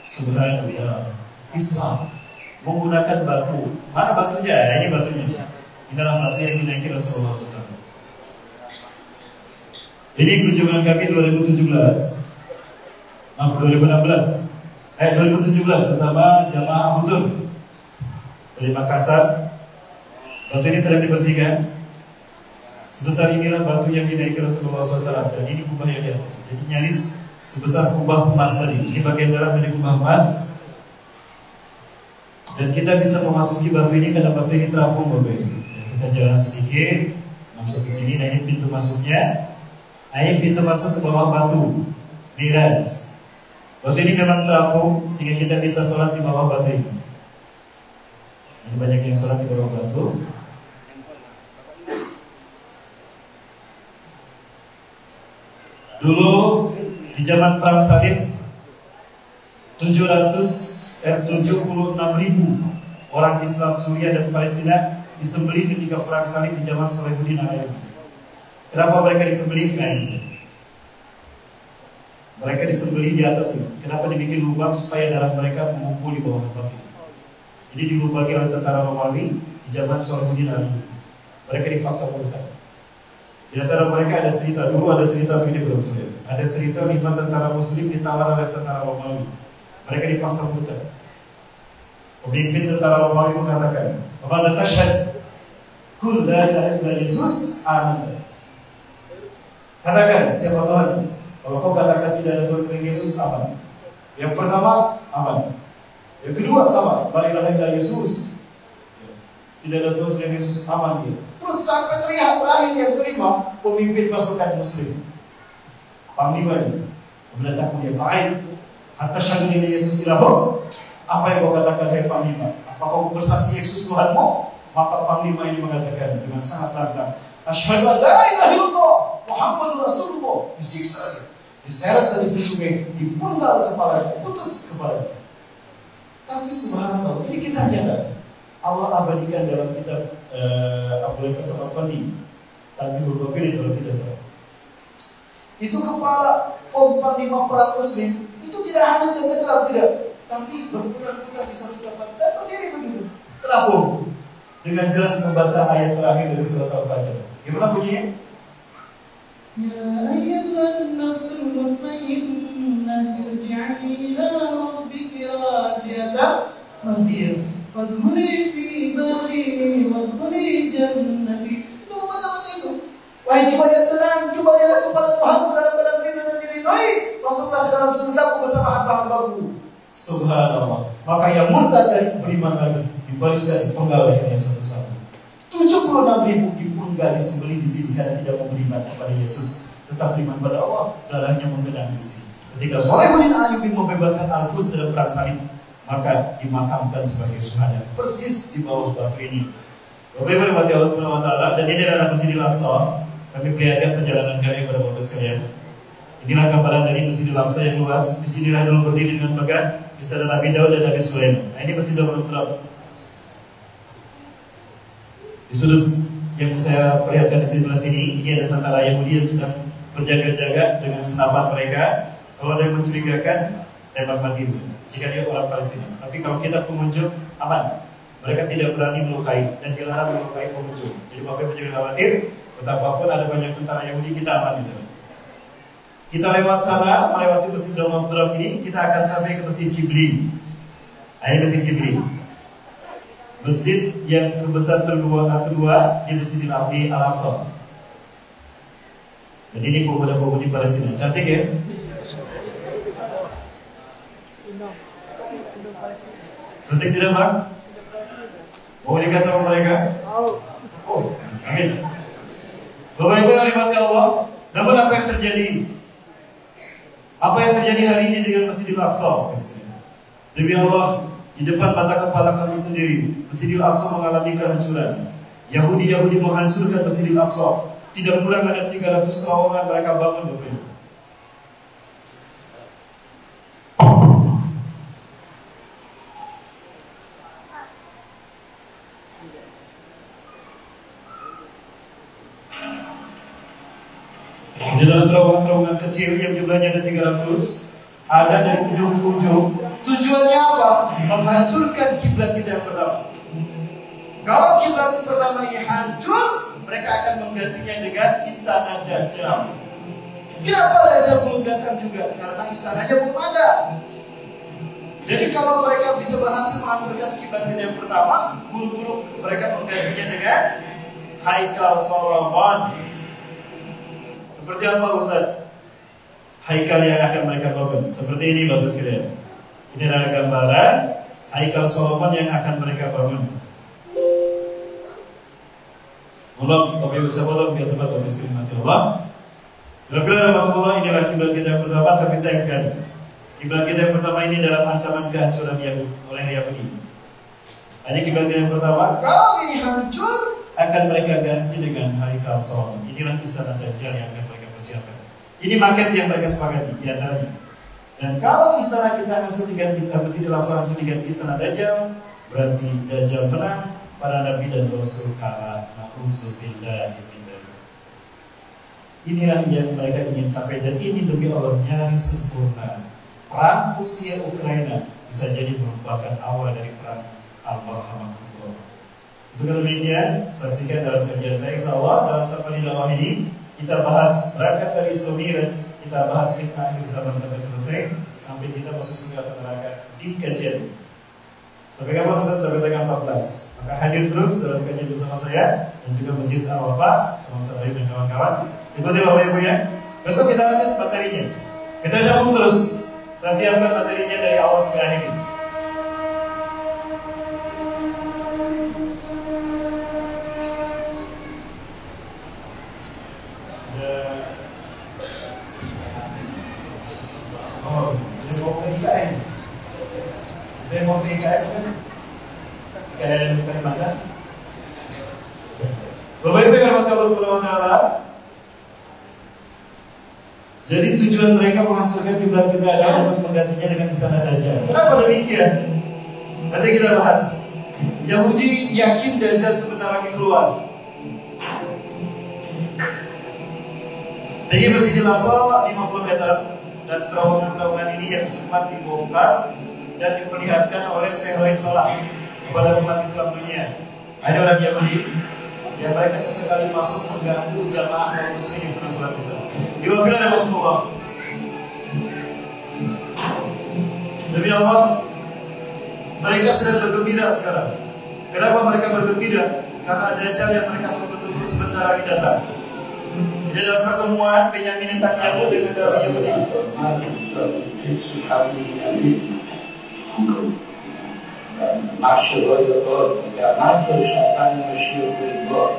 Subhanallah. Islam menggunakan batu. Mana batunya? Ini batunya. Ini dalam batu yang dinaiki Rasulullah SAW. Ini kunjungan kami 2017 bersama jamaah Hudud dari Makassar. Batu ini sedang dibersihkan. Sebesar inilah batu yang dinaiki Rasulullah SAW. Dan ini kubah yang di atas. Jadi nyaris sebesar kubah emas tadi. Ini bagian dalam dari kubah emas. Dan kita bisa memasuki batu ini karena batu ini terapung, Bapak Ibu. Kita jalan sedikit masuk ke sini. Nah, ini pintu masuknya. Ini pintu masuk ke bawah batu miras. Batu ini memang terapung sehingga kita bisa sholat di bawah batu ini. Ini banyak yang sholat di bawah batu. Dulu di zaman perang salib 76.000 orang Islam Suriah dan Palestina disembelih ketika perang salib di zaman Salahuddin Ayyubi. Kenapa mereka disembelih? Mereka disembelih di atas ini. Kenapa dibikin lubang? Supaya darah mereka mengumpul di bawah batu. Jadi dilubangi oleh tentara Romawi di zaman Salahuddin Ayyubi. Mereka dipaksa murtad. Di antara mereka ada cerita, dulu ada cerita begini bro, ada cerita 5 tentara Muslim ditawar oleh tentara Romawi. Mereka dipaksa murtad. Pemimpin tentara Romawi mengatakan, "Apabila tashhad, kul la ilaha illa Yesus, amin." Katakan, siapa Tuhan? Kalau kau katakan tidak ada Tuhan selain Yesus, aman. Yang pertama, aman. Yang kedua sama, la ilaha illa Yesus. Tidak ada Tuhan selain Yesus, aman dia. Terus sampai terlihat terakhir yang kelima, pemimpin pasukan Muslim. Panglima ini mendatangkan dia kain. Hatta syahadu ini Yesus ilahu. Apa yang kau katakan hai Panglima? Apakah kau bersaksi Yesus Tuhanmu? Maka Panglima ini mengatakan dengan sangat lantang, asyhadu an la ilaha illallah Muhammadur Rasulullah. Disiksa dia, diseret dari sungai, dipenggal kepala, putus kepala. Tapi subhanallah, ini kisah nyata. Allah abadikan dalam kitab Abdul Sasar Al-Qadi Tanbihul Babir kalau tidak salah. Itu kepala panglima perang Muslim itu tidak hanya tenggelam tidak, tapi berputar-putar di satu tempat dan berdiri begitu, terapung dengan jelas membaca ayat terakhir dari surat Al-Fajr. Gimana bunyinya? Ya ayyuhan nafsul mutmainnah irji'i ila rabbiki radiyatan mardiyah. Fadkhuli fi ibadi wadkhuli jannati. Itu membaca itu. Wahai jiwa yang tenang, cobalah kepada Tuhanmu dalam keadaan ridha dan diridhoi. Masuklah ke dalam surgaku bersama hamba-hambaku. Subhanallah. Maka yang murtad dari beriman lagi dibariskan penggal lehernya satu-satu. 76.000 dipenggal disembelih di sini karena tidak mau beriman kepada Yesus, tetap beriman pada Allah, darahnya membedah di sini. Ketika Salahuddin Ayyubi membebaskan Al-Quds dalam perang salib, maka dimakamkan sebagai syuhada persis di bawah batu ini. Bapak Ibu rahmati Allah Subhanahu wa taala, dan ini adalah Masjidil Aqsa. Kami perlihatkan perjalanan kami kepada Bapak sekalian. Inilah gambaran dari Masjidil Aqsa yang luas. Di sinilah dulu berdiri dengan megah istana Nabi Daud dan Nabi Sulaiman. Nah, ini Masjidil Haram. Di sudut yang saya perlihatkan di sebelah sini, ini ada tentara Yahudi yang sedang berjaga-jaga dengan senapan mereka. Kalau ada yang mencurigakan, tembak mati jika dia orang Palestina. Tapi kalau kita pengunjung, aman. Mereka tidak berani melukai dan dilarang melukai pengunjung. Jadi Bapak Ibu jangan khawatir, betapapun ada banyak tentara Yahudi, kita aman di sana. Kita lewat sana, melewati Masjid Al-Muqaddas ini, kita akan sampai ke Masjid Qibli. Nah, ini Masjid Qibli. Masjid yang kebesar kedua di Masjidil Al-Aqsa. Jadi ini pemuda-pemudi Palestina. Cantik ya? Cantik tidak, Bang? Mau nikah sama mereka? Oh, amin. Bapak Ibu yang dirahmati Allah, namun apa yang terjadi? Apa yang terjadi hari ini dengan Masjidil Aqsa? Demi Allah, di depan mata kepala kami sendiri, Masjidil Aqsa mengalami kehancuran. Yahudi menghancurkan Masjidil Aqsa. Tidak kurang ada 300 terowongan mereka bangun, Bapak Ibu. Di dalam terowongan-terowongan kecil yang jumlahnya ada 300, ada dari ujung ke ujung. Tujuannya apa? Menghancurkan kiblat kita yang pertama. Kalau kiblat pertama ini hancur, mereka akan menggantinya dengan istana Dajjal. Kenapa Dajjal belum datang juga? Karena istananya belum ada. Jadi kalau mereka bisa berhasil menghancurkan kiblat kita yang pertama, buru-buru mereka menggantinya dengan Haikal Solomon. Seperti apa Ustaz? Haikal yang akan mereka bangun. Seperti ini Bapak sekalian. Ini adalah gambaran Haikal Solomon yang akan mereka bangun. Allah, Bapak Ibu sahabat, biasa Bapak Ibu mati Allah. Alhamdulillah, inilah kiblat kita yang pertama, tapi sayang sekali. Kiblat kita yang pertama ini dalam ancaman kehancuran oleh Yahudi. Ini kiblat kita yang pertama. Kalau ini hancur, akan mereka ganti dengan Haikal Solomon. Inilah istana Dajjal yang akan mereka persiapkan. Ini market yang mereka sepakati di antaranya. Dan kalau istana kita hancur diganti, Masjidil Aqsa hancur diganti istana Dajjal, berarti Dajjal menang, para nabi dan rasul kalah. Na'udzubillah. Inilah yang mereka ingin capai, dan ini demi Allah nyaris sempurna. Perang Rusia Ukraina bisa jadi merupakan awal dari perang Al-Marhamah. Itu demikian, saksikan dalam kajian saya insyaallah dalam Safari Dakwah ini kita bahas berangkat dari Isra Mi'raj, kita bahas fitnah akhir zaman sampai selesai, sampai kita masuk surga atau neraka di kajian ini. Sampai kapan Ustaz? Sampai tanggal 14. Maka hadir terus dalam kajian bersama saya dan juga Majlis Al-Wafa sama Ustaz Bayu dan kawan-kawan. Ikuti Bapak Ibu ya. Besok kita lanjut materinya. Kita sambung terus. Saya siapkan materinya dari awal sampai akhir ini. Mau ke IKN kan? IKN Kalimantan. Bapak Ibu yang dirahmati Allah Subhanahu wa taala. Jadi tujuan mereka menghancurkan kiblat kita adalah untuk menggantinya dengan istana Dajjal. Kenapa demikian? Nanti kita bahas. Yahudi yakin Dajjal sebentar lagi keluar. Jadi Masjidil Aqsa 50 meter dan terowongan-terowongan ini yang sempat dibongkar dan diperlihatkan oleh Syekh Raid Salah kepada umat Islam dunia. Ada orang Yahudi yang mereka sesekali masuk mengganggu jamaah kaum muslim yang sedang sholat isya. Diwakilkan oleh Allah. Demi Allah, mereka sedang bergembira sekarang. Kenapa mereka bergembira? Karena Dajjal yang mereka tunggu-tunggu sebentar lagi datang. Di dalam pertemuan Benyamin Netanyahu dengan Nabi Yahudi. Наши родители, наши шатания шьют его,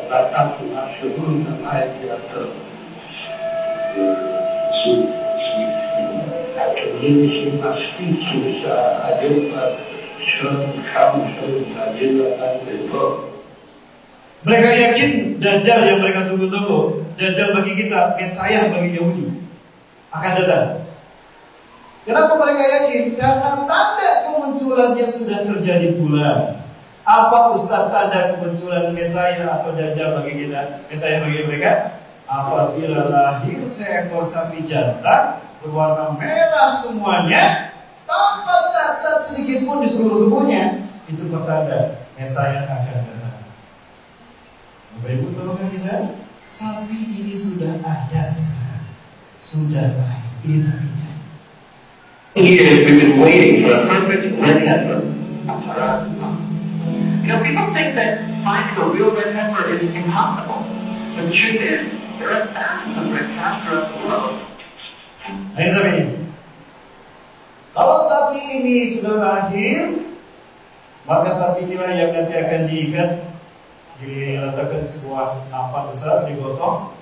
так наши руки знаете это. Это не нашли, один что один это. Mereka yakin Dajjal yang mereka tunggu-tunggu, Dajjal bagi kita, Mesias bagi Yahudi. akan datang. Kenapa mereka yakin? Karena tanda kemunculannya sudah terjadi pula. Apa Ustaz tanda kemunculan Mesaya atau Dajjal bagi kita? Mesaya bagi mereka? Apabila lahir seekor sapi jantan berwarna merah semuanya, tanpa cacat sedikit pun di seluruh tubuhnya, itu pertanda Mesaya akan datang. Bapak Ibu tolongkan kita, sapi ini sudah ada sekarang, sudah baik. Ini sapinya. Years we've been waiting for a perfect red heifer. You know, people think that finding a real red heifer is impossible. But the truth is, there are thousands of red heifers around the world. Ini sapi. Kalau sapi ini sudah lahir, maka sapi inilah yang nanti akan diikat, diletakkan sebuah nampan besar, digotong.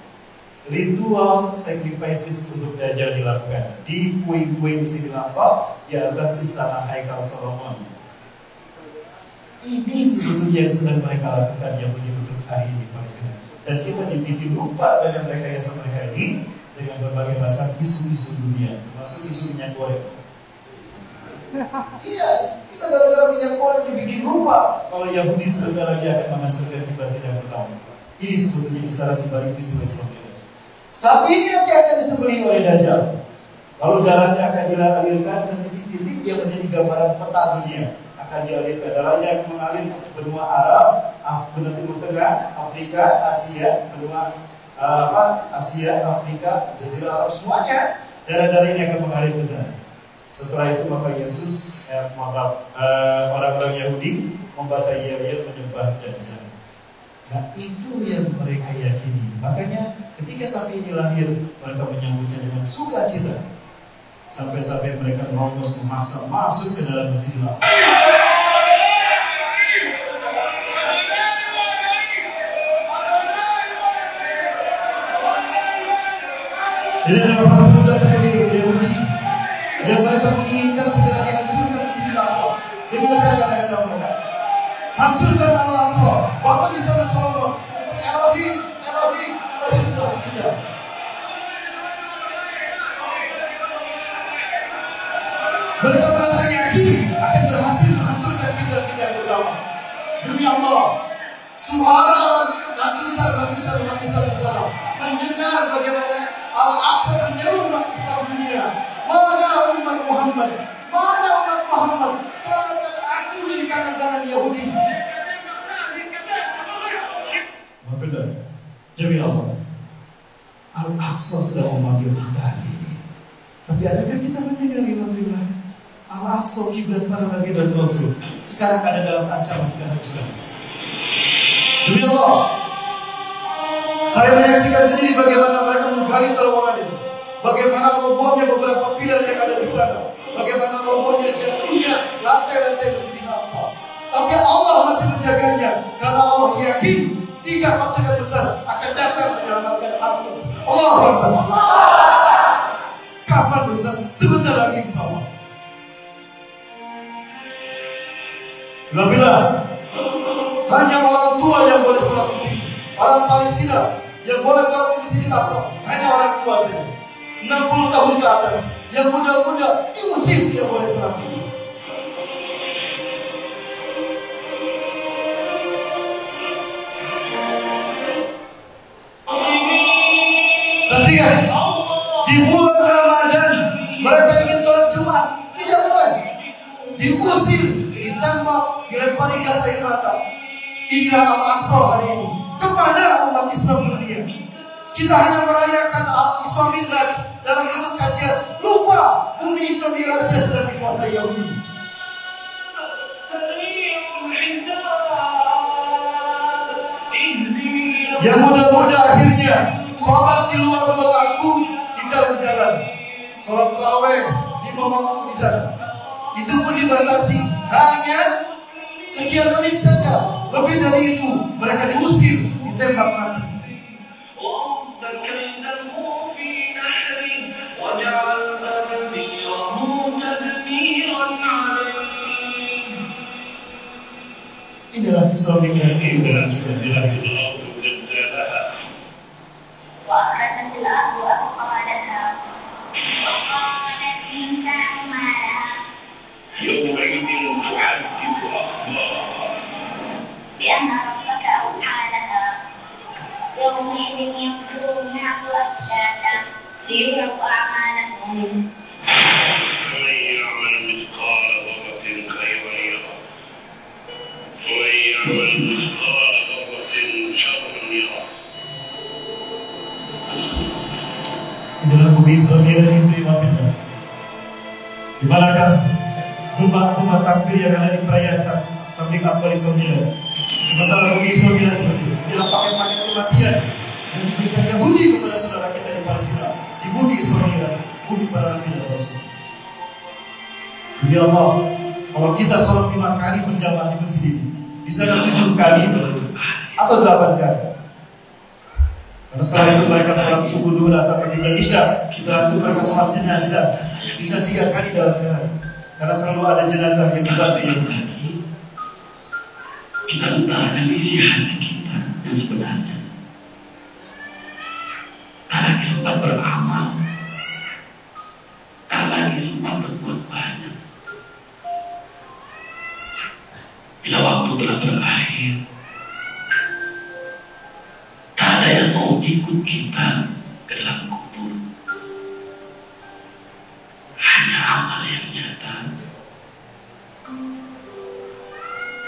Ritual sacrifices untuk Dajjal dilakukan di puing-puing Masjidil Aqsa di atas istana Haikal Solomon. Ini sebetulnya yang sedang mereka lakukan yang untuk hari ini Palestina. Dan kita dibikin lupa dengan rekayasa mereka ini dengan berbagai macam isu-isu dunia, termasuk isu minyak goreng. Iya, kita gara-gara minyak goreng dibikin lupa kalau Yahudi sebentar lagi akan menghancurkan kiblat yang pertama. Ini sebetulnya isyarat dibalik peristiwa seperti itu. Sapi ini nanti akan disembelih oleh Dajjal. Lalu darahnya akan dialirkan ke titik-titik yang menjadi gambaran peta dunia. Akan dialirkan darahnya akan mengalir ke benua Arab, benua Timur Tengah, Afrika, Asia, benua Asia, Afrika, Jazirah Arab, semuanya darah-darah ini akan mengalir ke sana. Setelah itu maka Yesus, orang-orang Yahudi membaca Yel menyembah Dajjal. Nah itu yang mereka yakini. Makanya ketika sapi ini lahir, mereka menyambutnya dengan sukacita. Sampai-sampai mereka menerobos memaksa masuk ke dalam Masjidil Aqsa. Ini adalah para pemuda-pemudi Yahudi yang mereka menginginkan segera dihancurkan Masjidil Aqsa. Dengarkan kata-kata mereka. Hancurkan Al-Aqsa, bangun istana Solomon untuk Elohim Tuhan kita. Mereka merasa yakin akan berhasil menghancurkan kiblat yang pertama. Demi Allah, suara ratusan umat Islam di sana mendengar bagaimana Al-Aqsa menyeru umat Islam dunia. Mana umat Muhammad? Mana umat Muhammad? Selamatkan aku dari tangan Yahudi. Maafkan, demi Allah, Al-Aqsa sedang memanggil kita hari ini. Tapi adakah kita mendengar Maafkan? Al-Aqsa kiblat para nabi dan rasul sekarang ada dalam ancaman kehancuran. Demi Allah, saya menyaksikan sendiri bagaimana mereka menggali terowongan ini, bagaimana robohnya beberapa pilar yang ada di sana, bagaimana robohnya jatuhnya lantai-lantai Masjidil Aqsa. Tapi Allah masih menjaganya karena Allah yakin 3 pasukan besar akan datang menyelamatkan Al-Quds. Allahu Akbar. Kapan besar? Sebentar lagi insyaallah. Bila hanya orang tua yang boleh sholat di sini, orang Palestina yang boleh sholat di sini Aqsa, hanya orang tua saja. 60 tahun ke atas, yang muda-muda diusir tidak boleh sholat di sini. Saksikan, di bulan Ramadan mereka ingin sholat Jumat, tidak boleh. Diusir, ditembak, dilempari gas air mata. Inilah Al-Aqsa hari ini. Kemana umat Islam dunia? Kita hanya merayakan Al-Isra Mi'raj dalam bentuk kajian. Lupa bumi Isra Mi'raj sedang dikuasai Yahudi. Yang muda-muda akhirnya sholat di luar Al-Quds, di jalan-jalan. Sholat tarawih di bawah waktu di sana. Itu pun dibatasi hanya sekian menit saja. Lebih dari itu mereka diusir, ditembak mati. Inilah Isra Mi'raj itu dan sudah dilakukan. domba takbir yang ada di perayaan tablik akbar Isra Mi'raj. Sementara bagi Isra Mi'raj seperti itu, adalah paket-paket kematian yang diberikan Yahudi kepada saudara kita di Palestina, di bumi Isra Mi'raj, bumi para nabi dan rasul. Demi Allah, kalau kita sholat 5 kali berjamaah di masjid ini, di sana 7 kali atau 8 kali. Karena setelah itu mereka sholat subuh dulu sampai di Isya. Setelah itu mereka sholat jenazah bisa 3 kali dalam sehari. Karena selalu ada jenazah yang dibantu yang kita lupa dengan isi hati kita yang sebenarnya. Tak lagi sempat beramal, tak lagi sempat berbuat banyak. Bila waktu telah berakhir, tak ada yang mau ikut kita ke dalam kubur. Hanya amal yang nyata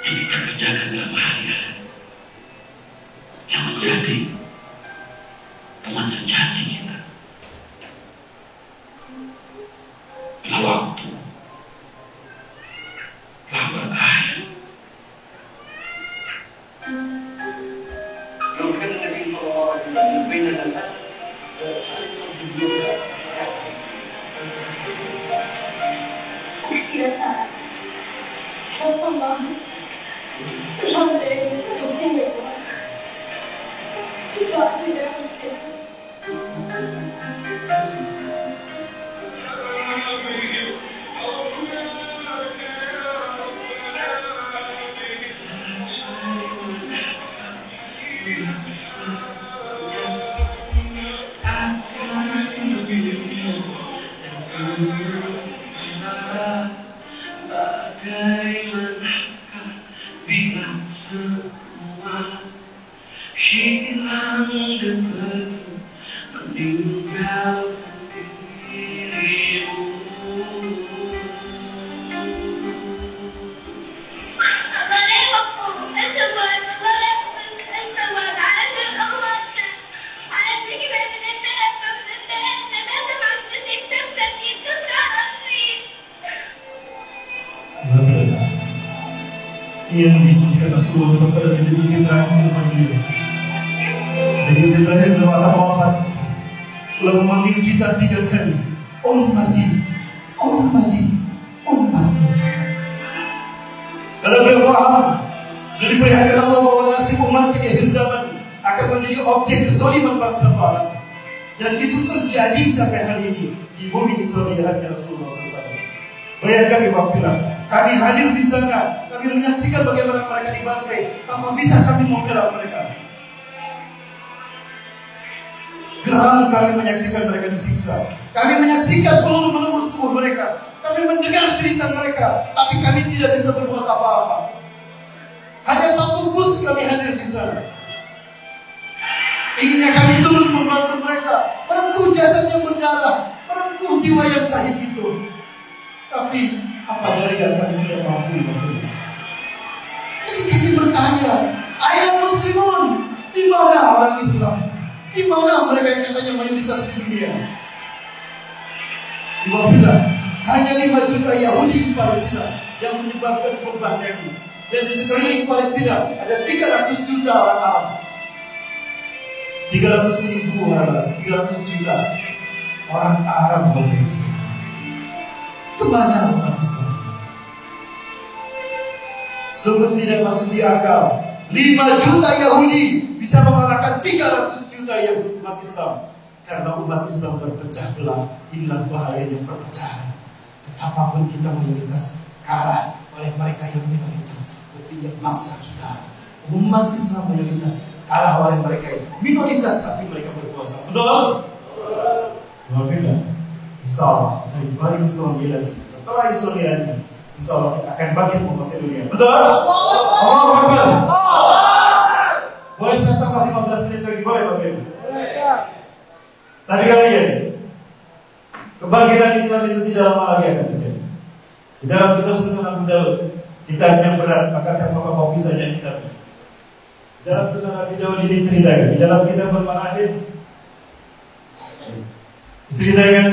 yang kita kerjakan dalam hari-hari yang menjadi teman sejati kita. Bila waktu telah berakhir, لو كان النبي صلى الله عليه وسلم بين الناس yang disebutkan Rasulullah SAW di detik terakhir kehidupan beliau. Di detik terakhir beliau akan wafat. Beliau memanggil kita 3 kali, ummati, ummati, ummati. Kalau beliau faham, beliau diperlihatkan Allah bahwa nasib umat di akhir zaman akan menjadi objek kezaliman bangsa Barat. Dan itu terjadi sampai hari ini di bumi Isra Mi'raj Rasulullah SAW. Bayangkan di Wafila, kami hadir di sana, kami menyaksikan bagaimana mereka dibantai, tanpa bisa kami membela mereka. Gerham kami menyaksikan mereka disiksa, kami menyaksikan peluru menembus tubuh mereka, kami mendengar cerita mereka, tapi kami tidak bisa berbuat apa-apa. Hanya 1 bus kami hadir di sana. Inginnya kami turun membantu mereka, merengkuh jasad yang berdarah, merengkuh jiwa yang syahid itu. Tapi apa daya kami tidak mampu itu. Jadi kami bertanya, ayat muslimun, di mana orang Islam? Di mana mereka yang katanya mayoritas di dunia? Di Wafila, hanya 5 juta Yahudi di Palestina yang menyebabkan perubahan ini. Dan di sekeliling Palestina ada 300 juta orang Arab. 300.000 orang, 300 juta orang Arab berbenci. Kemana umat Islam? Sungguh tidak masuk di akal 5 juta Yahudi bisa mengalahkan 300 juta Yahudi umat Islam. Karena umat Islam berpecah belah. Inilah bahayanya perpecahan. Betapapun kita mayoritas, kalah oleh mereka yang minoritas. Buktinya bangsa kita, umat Islam mayoritas, kalah oleh mereka yang minoritas tapi mereka berkuasa. Betul? Maafkan. Insya Allah dari balik Isra Mi'raj, setelah Isra Mi'raj, insya Allah kita akan bangkit menguasai dunia. Betul? Allahu Akbar. Boleh saya tambah 15 menit lagi? Boleh Bapak Ibu? Tapi kalian, kebangkitan Islam itu tidak lama lagi akan terjadi. Di dalam kitab Sunan Abu Daud, kitab yang berat, maka saya buka kopi saja kitabnya. Di dalam Sunan Abu Daud ini ceritakan, di dalam kitab Al-Manahib diceritakan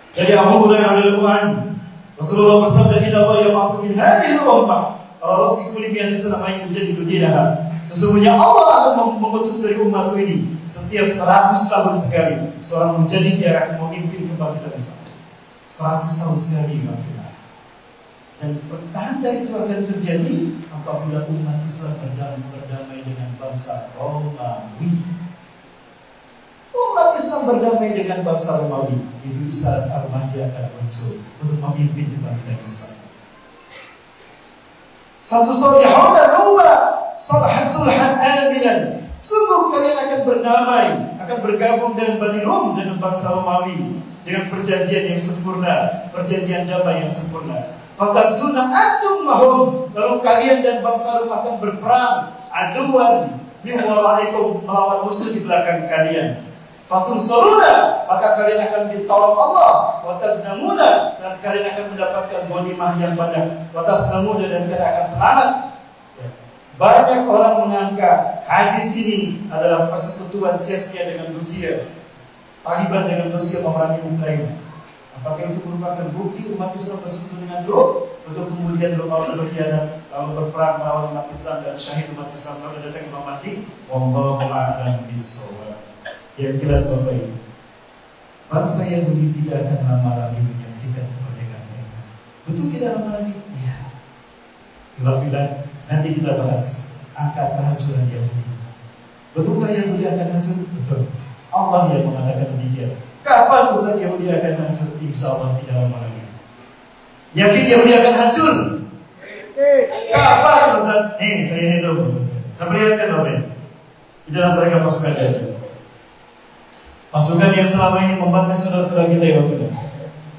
dari Abu Hurairah radhiyallahu anhu Rasulullah bersabda, "Inna Allah yab'atsu min hadhihi al-ummah ala ra'si kulli mi'atin sanah man yujadidu dinaha." Sesungguhnya Allah akan mengutus dari umatku ini setiap 100 tahun sekali seorang mujadid yang akan memimpin kebangkitan Islam. 100 tahun sekali, dan pertanda itu akan terjadi apabila umat Islam berdamai dengan bangsa Romawi. Umat Islam berdamai dengan bangsa Romawi, itu isyarat Al-Mahdi akan muncul untuk memimpin kebangkitan Islam. Satu solihah dan rumah sulhan aminan. Sungguh kalian akan berdamai, akan bergabung dan berdialog dengan bangsa Romawi dengan perjanjian yang sempurna, perjanjian damai yang sempurna. Fatakzuna antum mahum, lalu kalian dan bangsa Rom akan berperang aduan min waraikum, melawan musuh di belakang kalian. Fatunsuruna, maka kalian akan ditolong Allah. Watadnamuna, dan kalian akan mendapatkan ghanimah yang banyak. Watasnamuna, dan kalian akan selamat. Banyak orang menganggap hadis ini adalah persekutuan Chechnya dengan Rusia, Taliban dengan Rusia memerangi Ukraina. Apakah itu merupakan bukti umat Islam bersekutu dengan Rom untuk kemudian Romawi berkhianat lalu berperang melawan umat Islam dan syahid umat Islam lalu datang Imam Mahdi? Wallahu a'lam bishawab. Yang jelas Bapak Ibu, bangsa Yahudi tidak akan lama lagi menyaksikan kemerdekaan mereka. Betul tidak lama lagi? Ya. Ilafilah, nanti kita bahas angka kehancuran Yahudi. Betulkah Yahudi akan hancur? Betul. Allah yang mengatakan demikian. Kapan Ustaz Yahudi akan hancur? Insya Allah tidak lama lagi. Yakin Yahudi akan hancur? Kapan Ustaz? Saya hitung. Saya perlihatkan Bapak Ibu. Di dalam mereka pasukan Dajjal. Pasukan yang selama ini membantu saudara-saudara kita ya Bapak.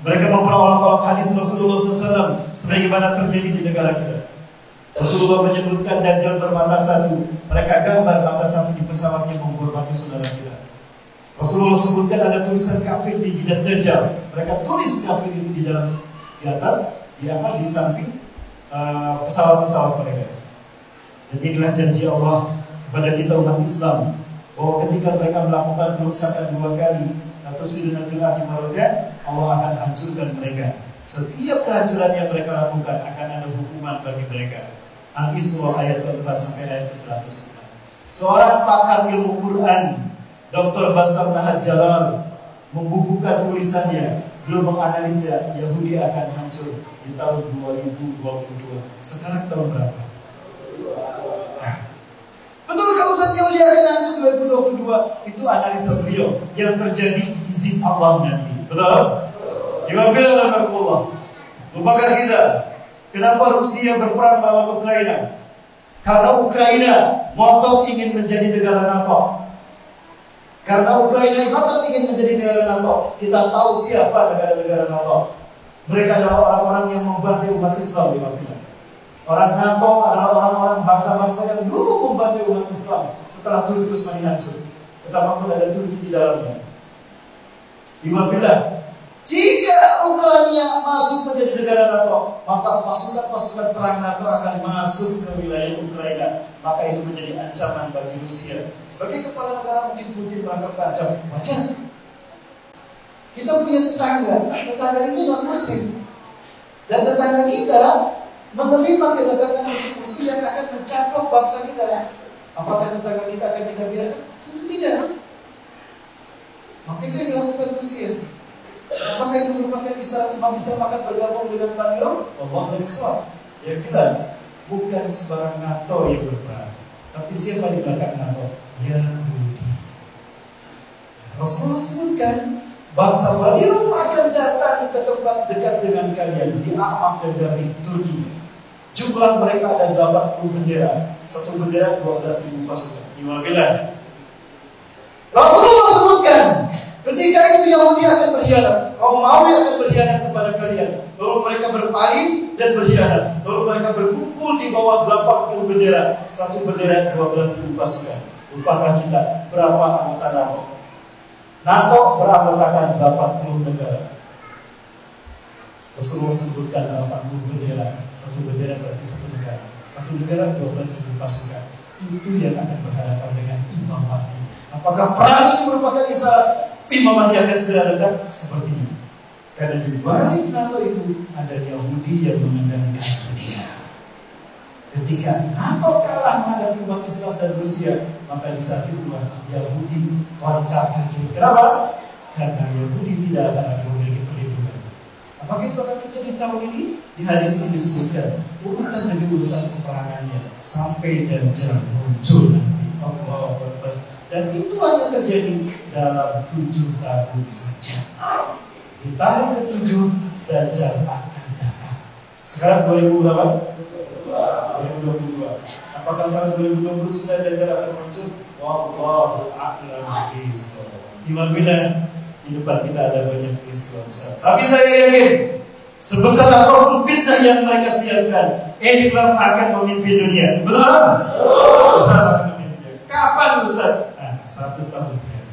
Mereka memperolok-olok hadis Rasulullah SAW sebagaimana terjadi di negara kita. Rasulullah menyebutkan Dajjal bermata satu. Mereka gambar mata satu di pesawatnya menghormati saudara kita. Rasulullah sebutkan ada tulisan kafir di jidat Dajjal. Mereka tulis kafir itu di atas, di samping pesawat-pesawat mereka. Dan inilah janji Allah kepada kita umat Islam, bahwa ketika mereka melakukan kerusakan 2 kali atau sidana fil ardi marratan, Allah akan hancurkan mereka. Setiap kehancuran yang mereka lakukan akan ada hukuman bagi mereka. Al-Isra ayat ke-4 sampai ayat ke-100. Seorang pakar ilmu Quran, Dr. Basar Nahar Jalal, membukukan tulisannya, belum menganalisa Yahudi akan hancur di tahun 2022. Sekarang tahun berapa? Betulkah Ustaz Yahudi akan hancur 2022? Itu analisa beliau yang terjadi izin Allah nanti. Betul? Alhamdulillah. Lupakah kita kenapa Rusia berperang melawan Ukraina? Karena Ukraina ngotot ingin menjadi negara NATO. Karena Ukraina ngotot ingin menjadi negara NATO. Kita tahu siapa negara-negara NATO. Mereka adalah orang-orang yang membantai umat Islam di Afrika. Orang NATO adalah orang-orang bangsa-bangsa yang dulu membantai umat Islam setelah Turki Utsmani hancur. Betapapun ada Turki di dalamnya. Alhamdulillah. Jika Ukraina masuk menjadi negara NATO, maka pasukan-pasukan perang NATO akan masuk ke wilayah Ukraina. Maka itu menjadi ancaman bagi Rusia. Sebagai kepala negara mungkin Putin merasa terancam. Wajar. Kita punya tetangga ini non-Muslim, dan tetangga kita menerima kedatangan musuh-musuh yang akan mencaplok bangsa kita. Apakah tetangga kita akan kita biarkan? Tentu tidak. Maka itu yang dilakukan Rusia. Apakah itu merupakan bisa makan bergabung dengan Baniro? Allah beriksa. Yang jelas, bukan sebarang NATO yang berperang, tapi siapa di belakang NATO? Yahudi. Rasulullah sebutkan bangsa Baniro akan datang ke tempat dekat dengan kalian di Amak dan dari Turki. Jumlah mereka ada 80 bendera. Satu bendera 12.000 pasukan. Alhamdulillah. Rasulullah sebutkan ketika itu Yahudi akan berkhianat, Romawi akan berkhianat kepada kalian. Lalu mereka berpaling dan berkhianat. Lalu mereka berkumpul di bawah 80 bendera. Satu bendera 12.000 pasukan. Lupakah kita berapa anggota NATO? NATO beranggotakan 80 negara. Rasulullah sebutkan 80 bendera. Satu bendera berarti satu negara. Satu negara 12.000 pasukan. Itu yang akan berhadapan dengan Imam Mahdi. Apakah perang ini merupakan isyarat Imam Mahdi akan segera datang? Sepertinya. Karena di balik NATO itu ada Yahudi yang mengendalikan dunia. Ketika NATO kalah menghadapi umat Islam dan Rusia, maka di saat itulah Yahudi kocar kacir. Kenapa? Karena Yahudi tidak akan ada memiliki perlindungan. Apakah itu akan terjadi tahun ini? Di hadis ini disebutkan urutan demi urutan peperangannya sampai Dajjal muncul nanti. Allahu Akbar. Dan itu hanya terjadi dalam 7 tahun saja. Di tahun ke-7 Dajjal akan datang. Sekarang 2000 berapa? 2022. Apakah tahun 2029 Dajjal akan muncul? Wallahu a'lam bishawab. Dimana di depan kita ada banyak peristiwa besar. Tapi saya yakin sebesar apapun fitnah yang mereka siapkan, Islam akan memimpin dunia. Betul? Islam akan memimpin dunia. Kapan Ustaz? 100 tahun sekali.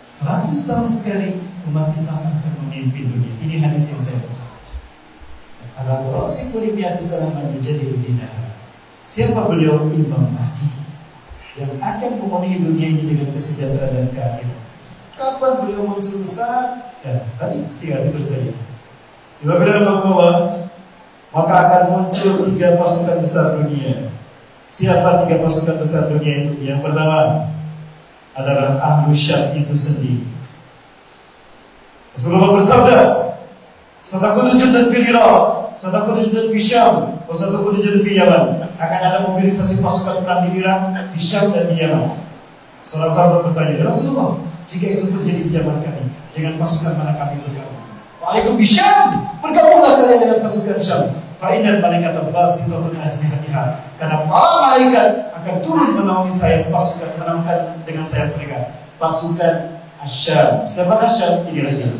100 tahun sekali umat Islam akan memimpin dunia. Ini hadis yang saya baca. Al-Rasul Qur'an Salaman menjadi bid'ah. Siapa beliau? Imam Mahdi yang akan memenuhi dunia ini dengan kesejahteraan dan keadilan. Kapan beliau muncul Ustaz? Ya, tadi singkat itu saja. Bila bahwa maka akan muncul 3 pasukan besar dunia. Siapa 3 pasukan besar dunia itu? Yang pertama adalah Ahlu Syam itu sendiri. Rasulullah bersabda, "Satakunu jundun fil Iraq, satakunu jundun fi Syam, wa satakunu jundun fi Yaman." Akan ada mobilisasi pasukan perang di Irak, di Syam dan di Yaman. Seorang sahabat bertanya, "Rasulullah, jika itu terjadi di zaman kami, dengan pasukan mana kami bergabung?" "Wa'alaikum bisyam." Bergabunglah kalian dengan pasukan Syam. Fa'inal malaikata basitatun ajnihatiha. Karena para malaikat akan turun menaungi sayap pasukan, menaungkan dengan sayap mereka pasukan Asyam. Siapa Asyam? Inilah dia.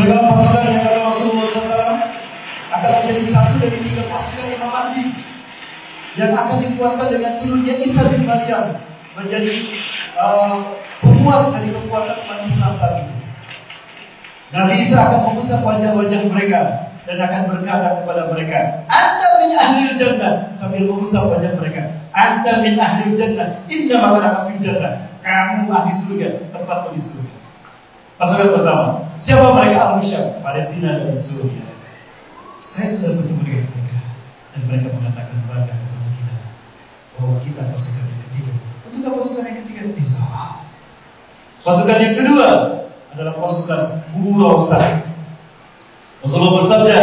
Dalam pasukan yang kata Rasulullah SAW akan menjadi satu dari 3 pasukan Imam Mahdi yang akan dikuatkan dengan turunnya Isa bin Maryam menjadi penguat dari kekuatan umat Islam saat itu. Nabi Isa akan mengusap wajah-wajah mereka dan akan berkata kepada mereka, "Anta min ahlil jannah," sambil mengusap wajah mereka. "Anta min ahlil jannah, inna makanaka fil jannah." Kamu ahli surga, tempatmu di surga. Pasukan pertama, siapa mereka? Al-Musyam, Palestina dan Suria. Saya sudah bertemu dengan mereka dan mereka mengatakan bangga kepada kita bahwa kita pasukan yang ketiga. Bentuklah pasukan yang ketiga? Insya Allah. Pasukan yang kedua adalah pasukan Khurasan. Rasulullah bersabda,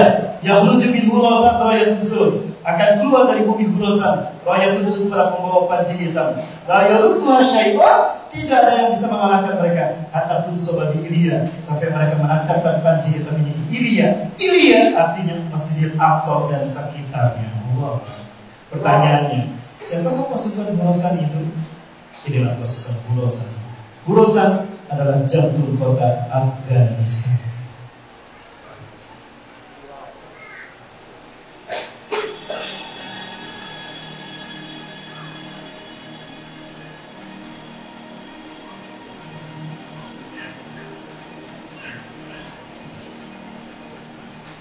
"Yakhruju min Khurasan rayatun sur." Akan keluar dari bumi Khurasan rayatun sur, para pembawa panji hitam. La yarudduha syai'un, tidak ada yang bisa mengalahkan mereka. Hatta tunsoba di Ilya, sampai mereka menancapkan panji hitam ini di Ilya. Ilya artinya Masjidil Aqsa dan sekitarnya. Allah. Pertanyaannya, siapakah pasukan Khurasan itu? Inilah pasukan Khurasan. Khurasan adalah jantung kota Afghanistan.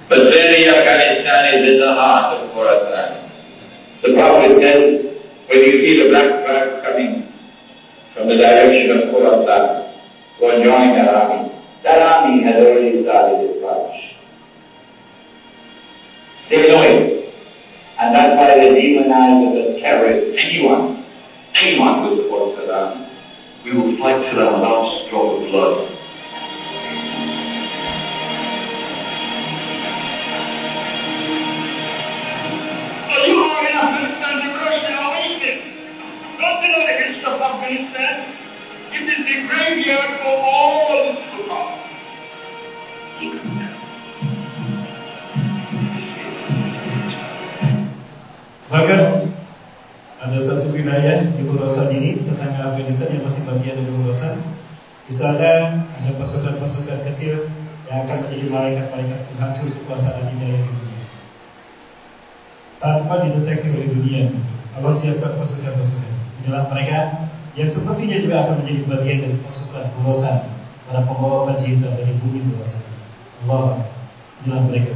But really, Afghanistan is in the heart of Khorasan. The Prophet says, when you see the black flag coming from the direction of Khorasan, go and join that army. That army has already started its march. They know it. And that's why they demonize as a terrorist anyone who supports that army. We will fight till our last drop of blood. Afghanistan, it is the graveyard for all Sultan. Bahkan ada satu wilayah di Khurasan ini, tetangga Afghanistan yang masih bagian dari Khurasan. Di sana ada pasukan-pasukan kecil yang akan menjadi malaikat-malaikat penghancur kekuasaan hidayah di dunia, tanpa dideteksi oleh dunia. Allah siapkan pasukan-pasukan. Inilah mereka yang sepertinya juga akan menjadi bagian dari pasukan Khorasan, para pembawa pencinta dari bumi Khorasan. Allah, inilah mereka.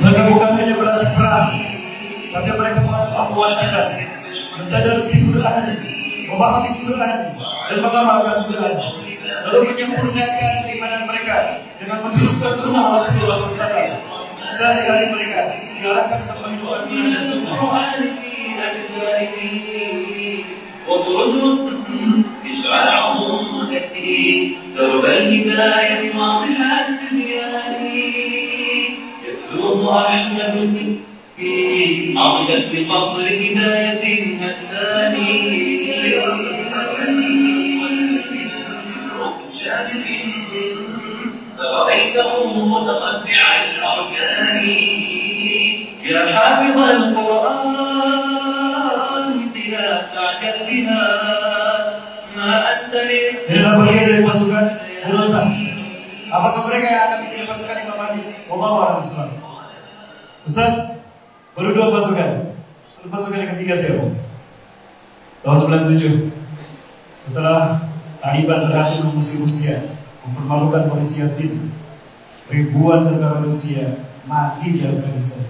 Mereka bukan hanya berlatih perang, tapi mereka mewajibkan mentadarusi Quran, memahami Quran, dan mengamalkan Quran, lalu menyempurnakan keimanan mereka dengan menghidupkan sunnah Rasulullah SAW. Sehari-hari mereka diarahkan untuk menghidupkan Quran dan sunnah. عبدت بفضل هداية الثاني فرأيته متقطع الأركان يا حافظ القرآن بلا تعجل بها ما أنت Inilah bagian dari pasukan Khorasan. Apakah mereka yang akan menjadi pasukan Imam Mahdi? Wallahu a'lam bishawab. Ustaz, baru 2 pasukan. Pasukan yang ketiga siapa? Tahun 97. Setelah Taliban berhasil mengusir Rusia, mempermalukan polisi Yazid, ribuan tentara Rusia mati di Afghanistan.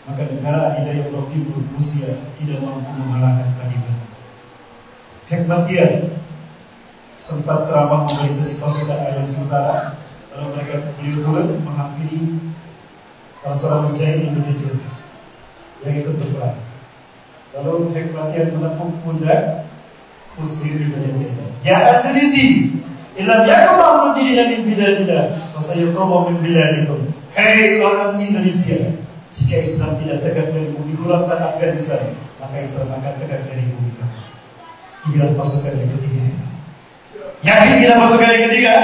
Maka negara adidaya Blok Timur Rusia tidak mampu mengalahkan Taliban. Hekmatyar sempat ceramah mobilisasi pasukan Aliansi Utara, lalu beliau turun menghampiri salah seorang mujahid Indonesia yang ikut berperang. Lalu Hekmatyar menepuk pundak Muslim Indonesia. Ya Indonesia, ilam yakum amrun dinina min biladina, fasayuqamu min biladikum. Hei orang Indonesia, jika Islam tidak tegak dari bumi Khorasan Afghanistan, maka Islam akan tegak dari bumi kamu. Inilah pasukan yang ketiga itu. Yakin kita pasukan yang ketiga?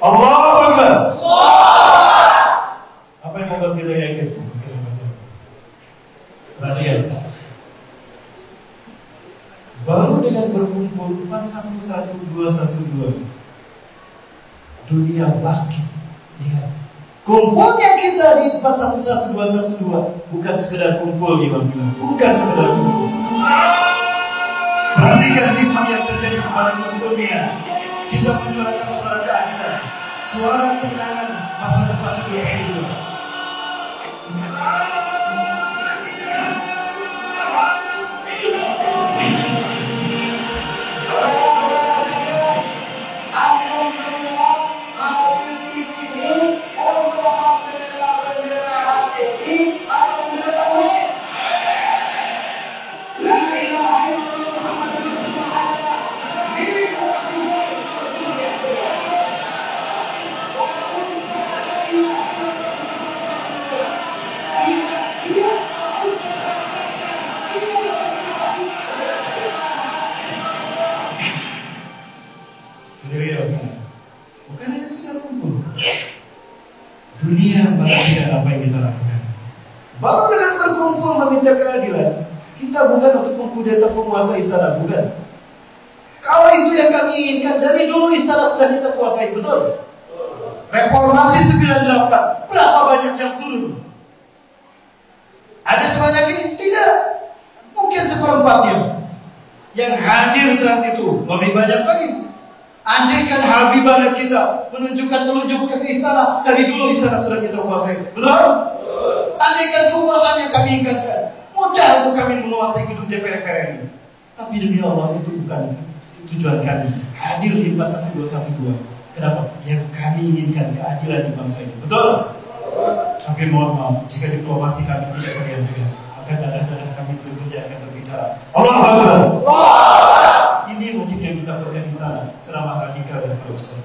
Allahu Akbar. Apa yang membuat kita yakin? Perhatian. Baru dengan berkumpul 411212 dunia bangkit. Ya. Kumpulnya kita di 411212 bukan sekedar kumpul, bukan sekedar kumpul. Perhatikan hikmah yang terjadi kepada kumpulnya. Kita menyuarakan suara keadilan, suara kemenangan masa bersatu 212. Bukan hanya sekedar kumpul. Dunia merasakan apa yang kita lakukan. Baru dengan berkumpul meminta keadilan, kita bukan untuk mengkudeta penguasa istana, bukan. Kalau itu yang kami inginkan, dari dulu istana sudah kita kuasai, betul? Reformasi 98, berapa banyak yang turun? Ada sebanyak ini? Tidak. Mungkin seperempatnya. Yang hadir saat itu lebih banyak lagi. Andaikan Habibah kita menunjukkan telunjuknya ke istana, dari dulu istana sudah kita kuasai, betul? Andaikan kekuasaan yang kami inginkan, mudah untuk kami menguasai gedung DPR ini. Tapi demi Allah itu bukan tujuan kami. Hadir di 4112. Kenapa? Yang kami inginkan keadilan di bangsa ini, betul? Tapi mohon maaf, jika diplomasi kami tidak pegang-pegang, maka darah-darah kami berikutnya akan berbicara. Allahu Akbar. Ini mungkin yang ditakutkan di sana, ceramah radikal dan progresif.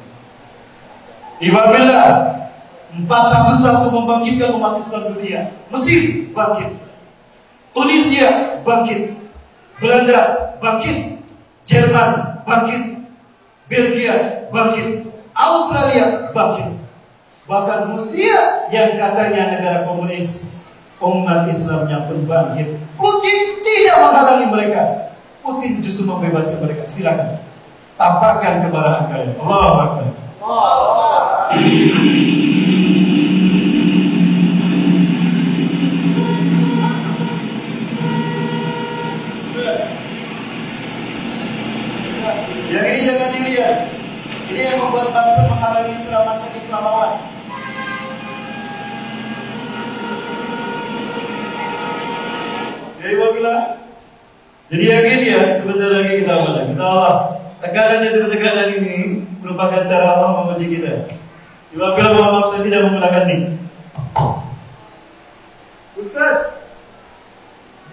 Ibabillah, 411 membangkitkan umat Islam dunia. Mesir bangkit, Tunisia bangkit, Belanda bangkit, Jerman bangkit, Belgia bangkit, Australia bangkit. Bahkan Rusia yang katanya negara komunis, umat Islamnya pun bangkit. Putin tidak menghalangi mereka. Putin justru membebaskan mereka. Silakan tampakkan kemarahan kalian. Allahu Akbar. Yang ini jangan dilihat. Ini yang membuat bangsa menghalangi ceramah sakit pahlawan. Jadi wabilah. Jadi yakin ya, sebentar lagi kita mulai. Insyaallah, tekanan demi tekanan ini merupakan cara Allah menguji kita. Wabilah, mohon maaf saya tidak menggunakan nik. Ustaz,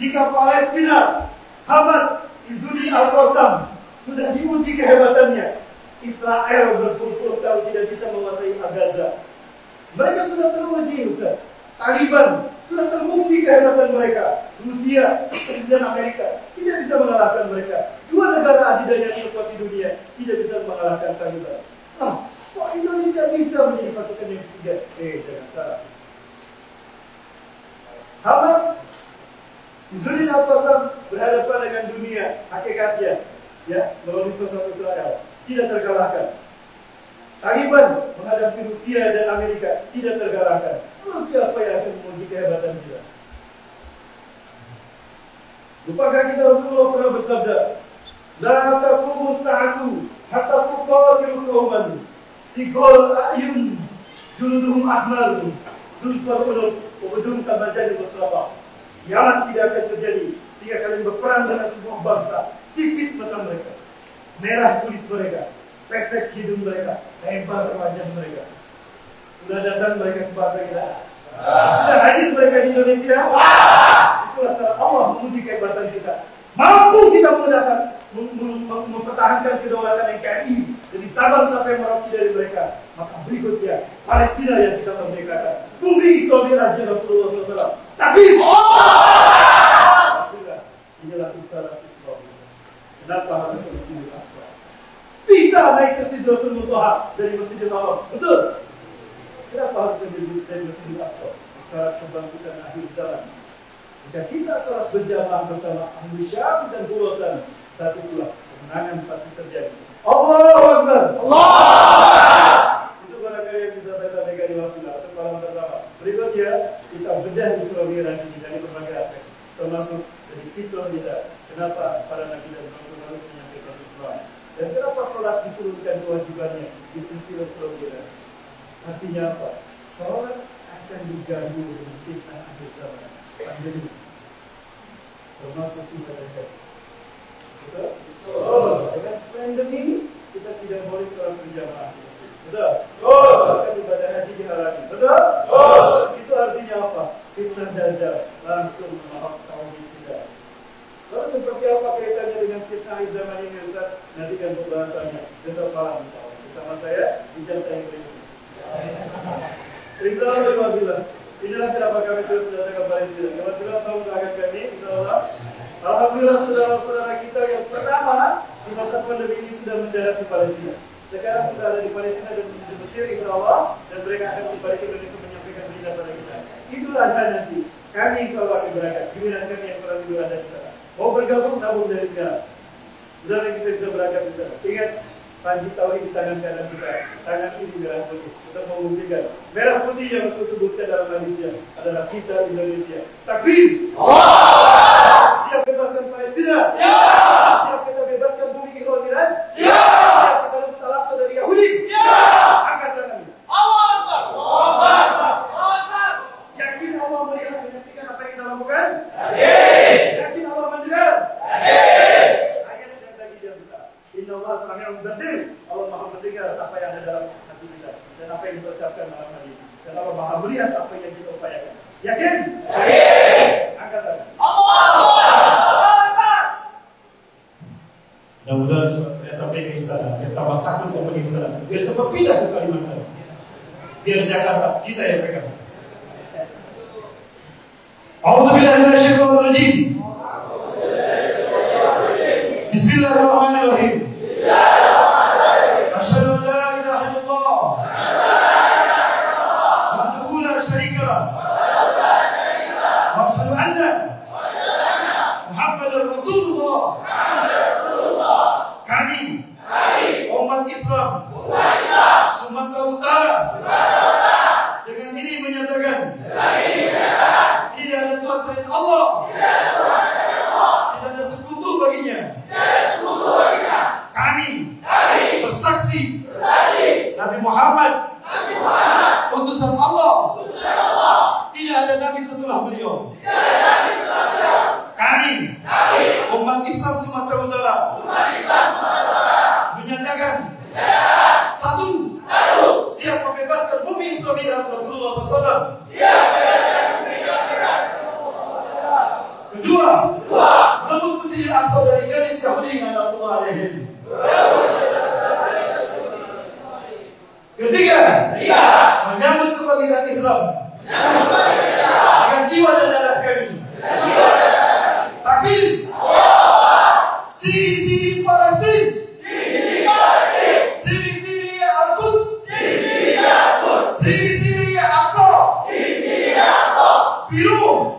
jika Palestina, Hamas, Izudi Al-Qassam sudah diuji kehebatannya, Israel berpuluh-puluh tahun tidak bisa menguasai Gaza. Mereka sudah teruji, Ustaz. Taliban sudah terbukti kehebatan mereka. Rusia dan Amerika tidak bisa mengalahkan mereka. Dua negara adidaya yang kuat di dunia tidak bisa mengalahkan Taliban. Kok Indonesia bisa menjadi pasukan yang ketiga? Jangan salah. Hamas, Izudin Al-Qassam berhadapan dengan dunia hakikatnya, ya, melalui sosok Israel, tidak terkalahkan. Taliban menghadapi Rusia dan Amerika tidak terkalahkan. Lalu siapa yang akan menguji kehebatan kita? Lupakah kita Rasulullah pernah bersabda, La taqumu sa'atu hatta tuqatilu qauman sigol ayun juluduhum ahmar zulfar unuf ubudum tabajani berkelapa. Yang tidak akan terjadi sehingga kalian berperang dengan sebuah bangsa. Sipit mata mereka, merah kulit mereka, pesek hidung mereka, lebar wajah mereka. Sudah datang mereka ke bangsa kita. Sudah hadir mereka di Indonesia. Itulah cara Allah menguji kehebatan kita. Mampu kita mempertahankan kedaulatan NKRI dari Sabang sampai Merauke dari mereka. Maka berikutnya Palestina yang kita merdekakan. Bumi Islam Raja Rasulullah SAW. Tapi inilah Islam. Kenapa harus ke Masjidil Aqsa? Bisa naik ke Sidratul Muntaha dari Masjidil Haram. Betul. Kenapa harus dari Masjidil Aqsa? Saat kebangkitan akhir zaman. Jika kita salat berjamaah bersama ahli Syam dan Khurasan, saat itulah kemenangan pasti terjadi. Allahu Akbar. Allah. Itu barangkali yang bisa saya sampaikan di waktu atau malam pertama. Berikutnya kita bedah di Surah Miraj ini dari berbagai aspek, termasuk dari fitrah kita. Kenapa para nabi dan rasul harus menyampaikan Islam? Dan kenapa salat diturunkan kewajibannya di peristiwa Surah Miraj? Artinya apa? Salat akan diganggu dengan fitnah akhir zaman. Pandemi, termasuk ibadah haji. Betul? Dengan pandemi kita tidak boleh sholat berjamaah. Betul? Bahkan ibadah haji dihalangi. Betul? Itu artinya apa? Fitnah Dajjal langsung melahap tauhid kita. Lalu seperti apa kaitannya dengan fitnah zaman ini, Ustaz? Nanti kan pembahasannya besok malam bersama saya di jam yang berikutnya. Alhamdulillah. Inilah kenapa kami terus datang ke Palestina. Kebetulan tahun belakang kami, insyaAllah, alhamdulillah saudara-saudara kita yang pertama di masa pandemi ini sudah mendarat di Palestina. Sekarang sudah ada di Palestina dan di Mesir, insyaAllah, dan mereka akan kembali ke Indonesia menyampaikan berita pada kita. Itulah nanti. Kami insyaAllah akan berangkat. Giliran kami yang sholat tidur ada di sana. Mau bergabung, nabung dari sekarang. Mudah-mudahan kita bisa berangkat di sana. Ingat, panji tauhid di tangan kanan kita, tangan kiri merah putih. Kita membuktikan merah putih yang Rasul sebutkan dalam hadisnya adalah kita Indonesia. Takbir! Siap bebaskan Palestina? Siap! Siap kita bebaskan bumi Ikhwan Miraj? Siap! Siap kita rebut Al-Aqsa dari Yahudi? Siap! Angkat tangannya. Allah Akbar! Allah Akbar! Yakin Allah melihat menyaksikan apa yang kita lakukan? Yakin Allah mendengar? Ayat yang tadi dia minta. Inna Allah sami'un basir. Allah Maha mendengar apa yang ada dalam hati kita dan apa yang diucapkan malam hari ini. Dan Allah Maha melihat apa yang kita upayakan. Yakin? Yakin. Angkat tangan. Allah. Mudah-mudahan saya sampai ke istana, biar tambah takut mau pergi ke istana, biar cepat pindah ke Kalimantan, biar Jakarta kita yang pegang. A'udzubillahi minasyaitonir rajim. Bismillahirrahmanirrahim. Asyhadu an la ilaha illallah wahdahu la syarika lah wa asyhadu anna Muhammadar Rasulullah. Kami umat Islam Sumatera Utara dengan ini menyatakan tidak ada Tuhan selain Allah, tidak ada sekutu baginya. Kami bersaksi Nabi Muhammad utusan Allah, tidak ada nabi setelah beliau. Kami umat Islam Sumatera Utara menyatakan satu, siap membebaskan bumi Islam Rasulullah SAW. Kedua, merebut Masjidil Aqsa dari garis Yahudi la'natullah alaihim. Ketiga, menyambut kebangkitan Islam dengan jiwa dan darah kami. Takbir. Siri Palestin. Siri Al-Quds. Siri Aqsa. Biru.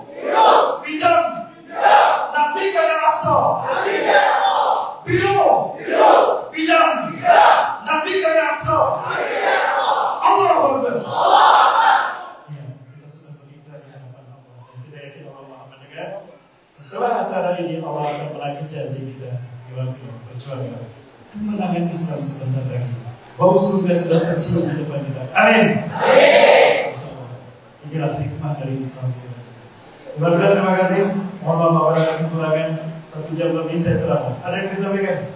Bidang. Nabi Kaya Aqsa. Biru. Bidang. Nabi Kaya Aqsa. Allah Akbar. Kita sudah berikrar di hadapan Allah dan kita yakin Allah Maha mendengar. Setelah acara ini Allah akan menagih janji kita. Berjuangkan kemenangan Islam sebentar lagi. Bau surga sudah tercium di depan kita. Amin. Inilah hikmah dari Islam. Mudah-mudahan terima kasih. Mohon maaf pada kekurangan 1 jam lebih saya ceramah. Ada yang bisa sampaikan?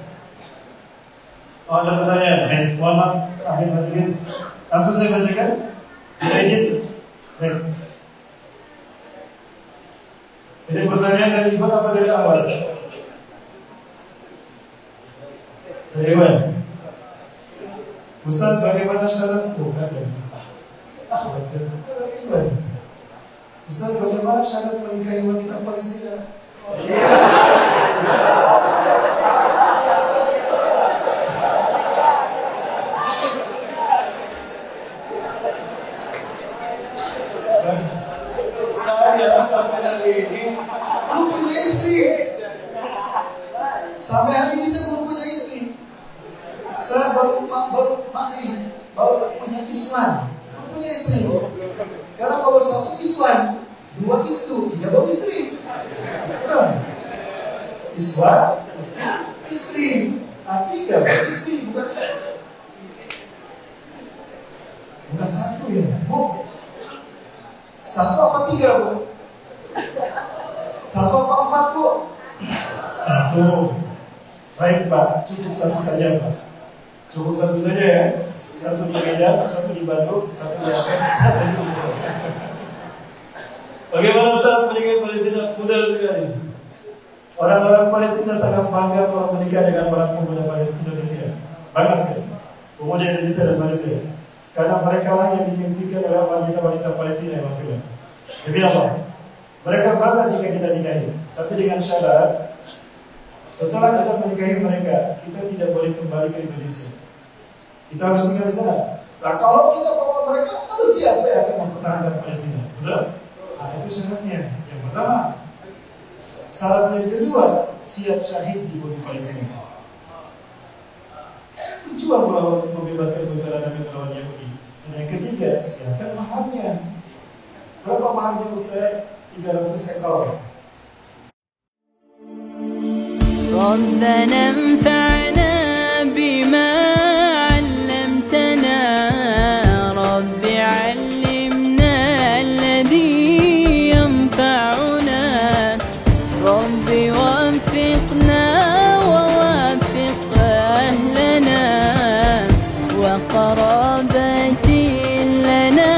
Oh, ada pertanyaan. Mohon maaf, akhir majelis. Langsung saya bacakan. Tidak izin. Baik. Ini pertanyaan dari Ibu apa dari awal? Dari Iwan. Ustaz, bagaimana syarat? Bukan dari Iwan. Ustaz, bagaimana syarat menikahi wanita Palestina? Saya sampai hari ini belum punya istri. Sampai hari ini saya belum punya istri. Saya baru punya Islam, belum punya istri. Karena kalau satu Islam, 2 istri, 3 baru istri. Islam, istri, 3 baru istri, bukan 1 ya, Bu. 1 apa 3, Bu? 1 apa 4, Bu? 1. Baik, Pak, cukup 1 saja, Pak. Cukup 1 saja ya. 1 di Medan, 1 di Bandung, 1 di Aceh, 1 di Bogor. Bagaimana Ustaz menikahi Palestina? Mudah sekali. Orang-orang Palestina sangat bangga kalau menikah dengan orang pemuda Palestina Indonesia. Bangga sekali. Pemuda Indonesia dan Malaysia. Karena mereka lah yang dimimpikan oleh wanita-wanita Palestina yang wakil. Demi Allah, mereka bangga jika kita nikahi. Tapi dengan syarat, setelah kita menikahi mereka, kita tidak boleh kembali ke Indonesia. Kita harus tinggal di sana. Nah, kalau kita bawa mereka, lalu siapa yang akan mempertahankan Palestina? Betul? Nah, itu syaratnya. Yang pertama. Syarat yang kedua, siap syahid di bumi Palestina. Berjuang melawan membebaskan negara dan melawan Yahudi. Dan yang ketiga, siapkan maharnya. Berapa maharnya Ustaz? 300 ekor. ربنا انفعنا بما علمتنا رب علمنا الذي ينفعنا رب وفقنا ووفق أهلنا وقرابتي لنا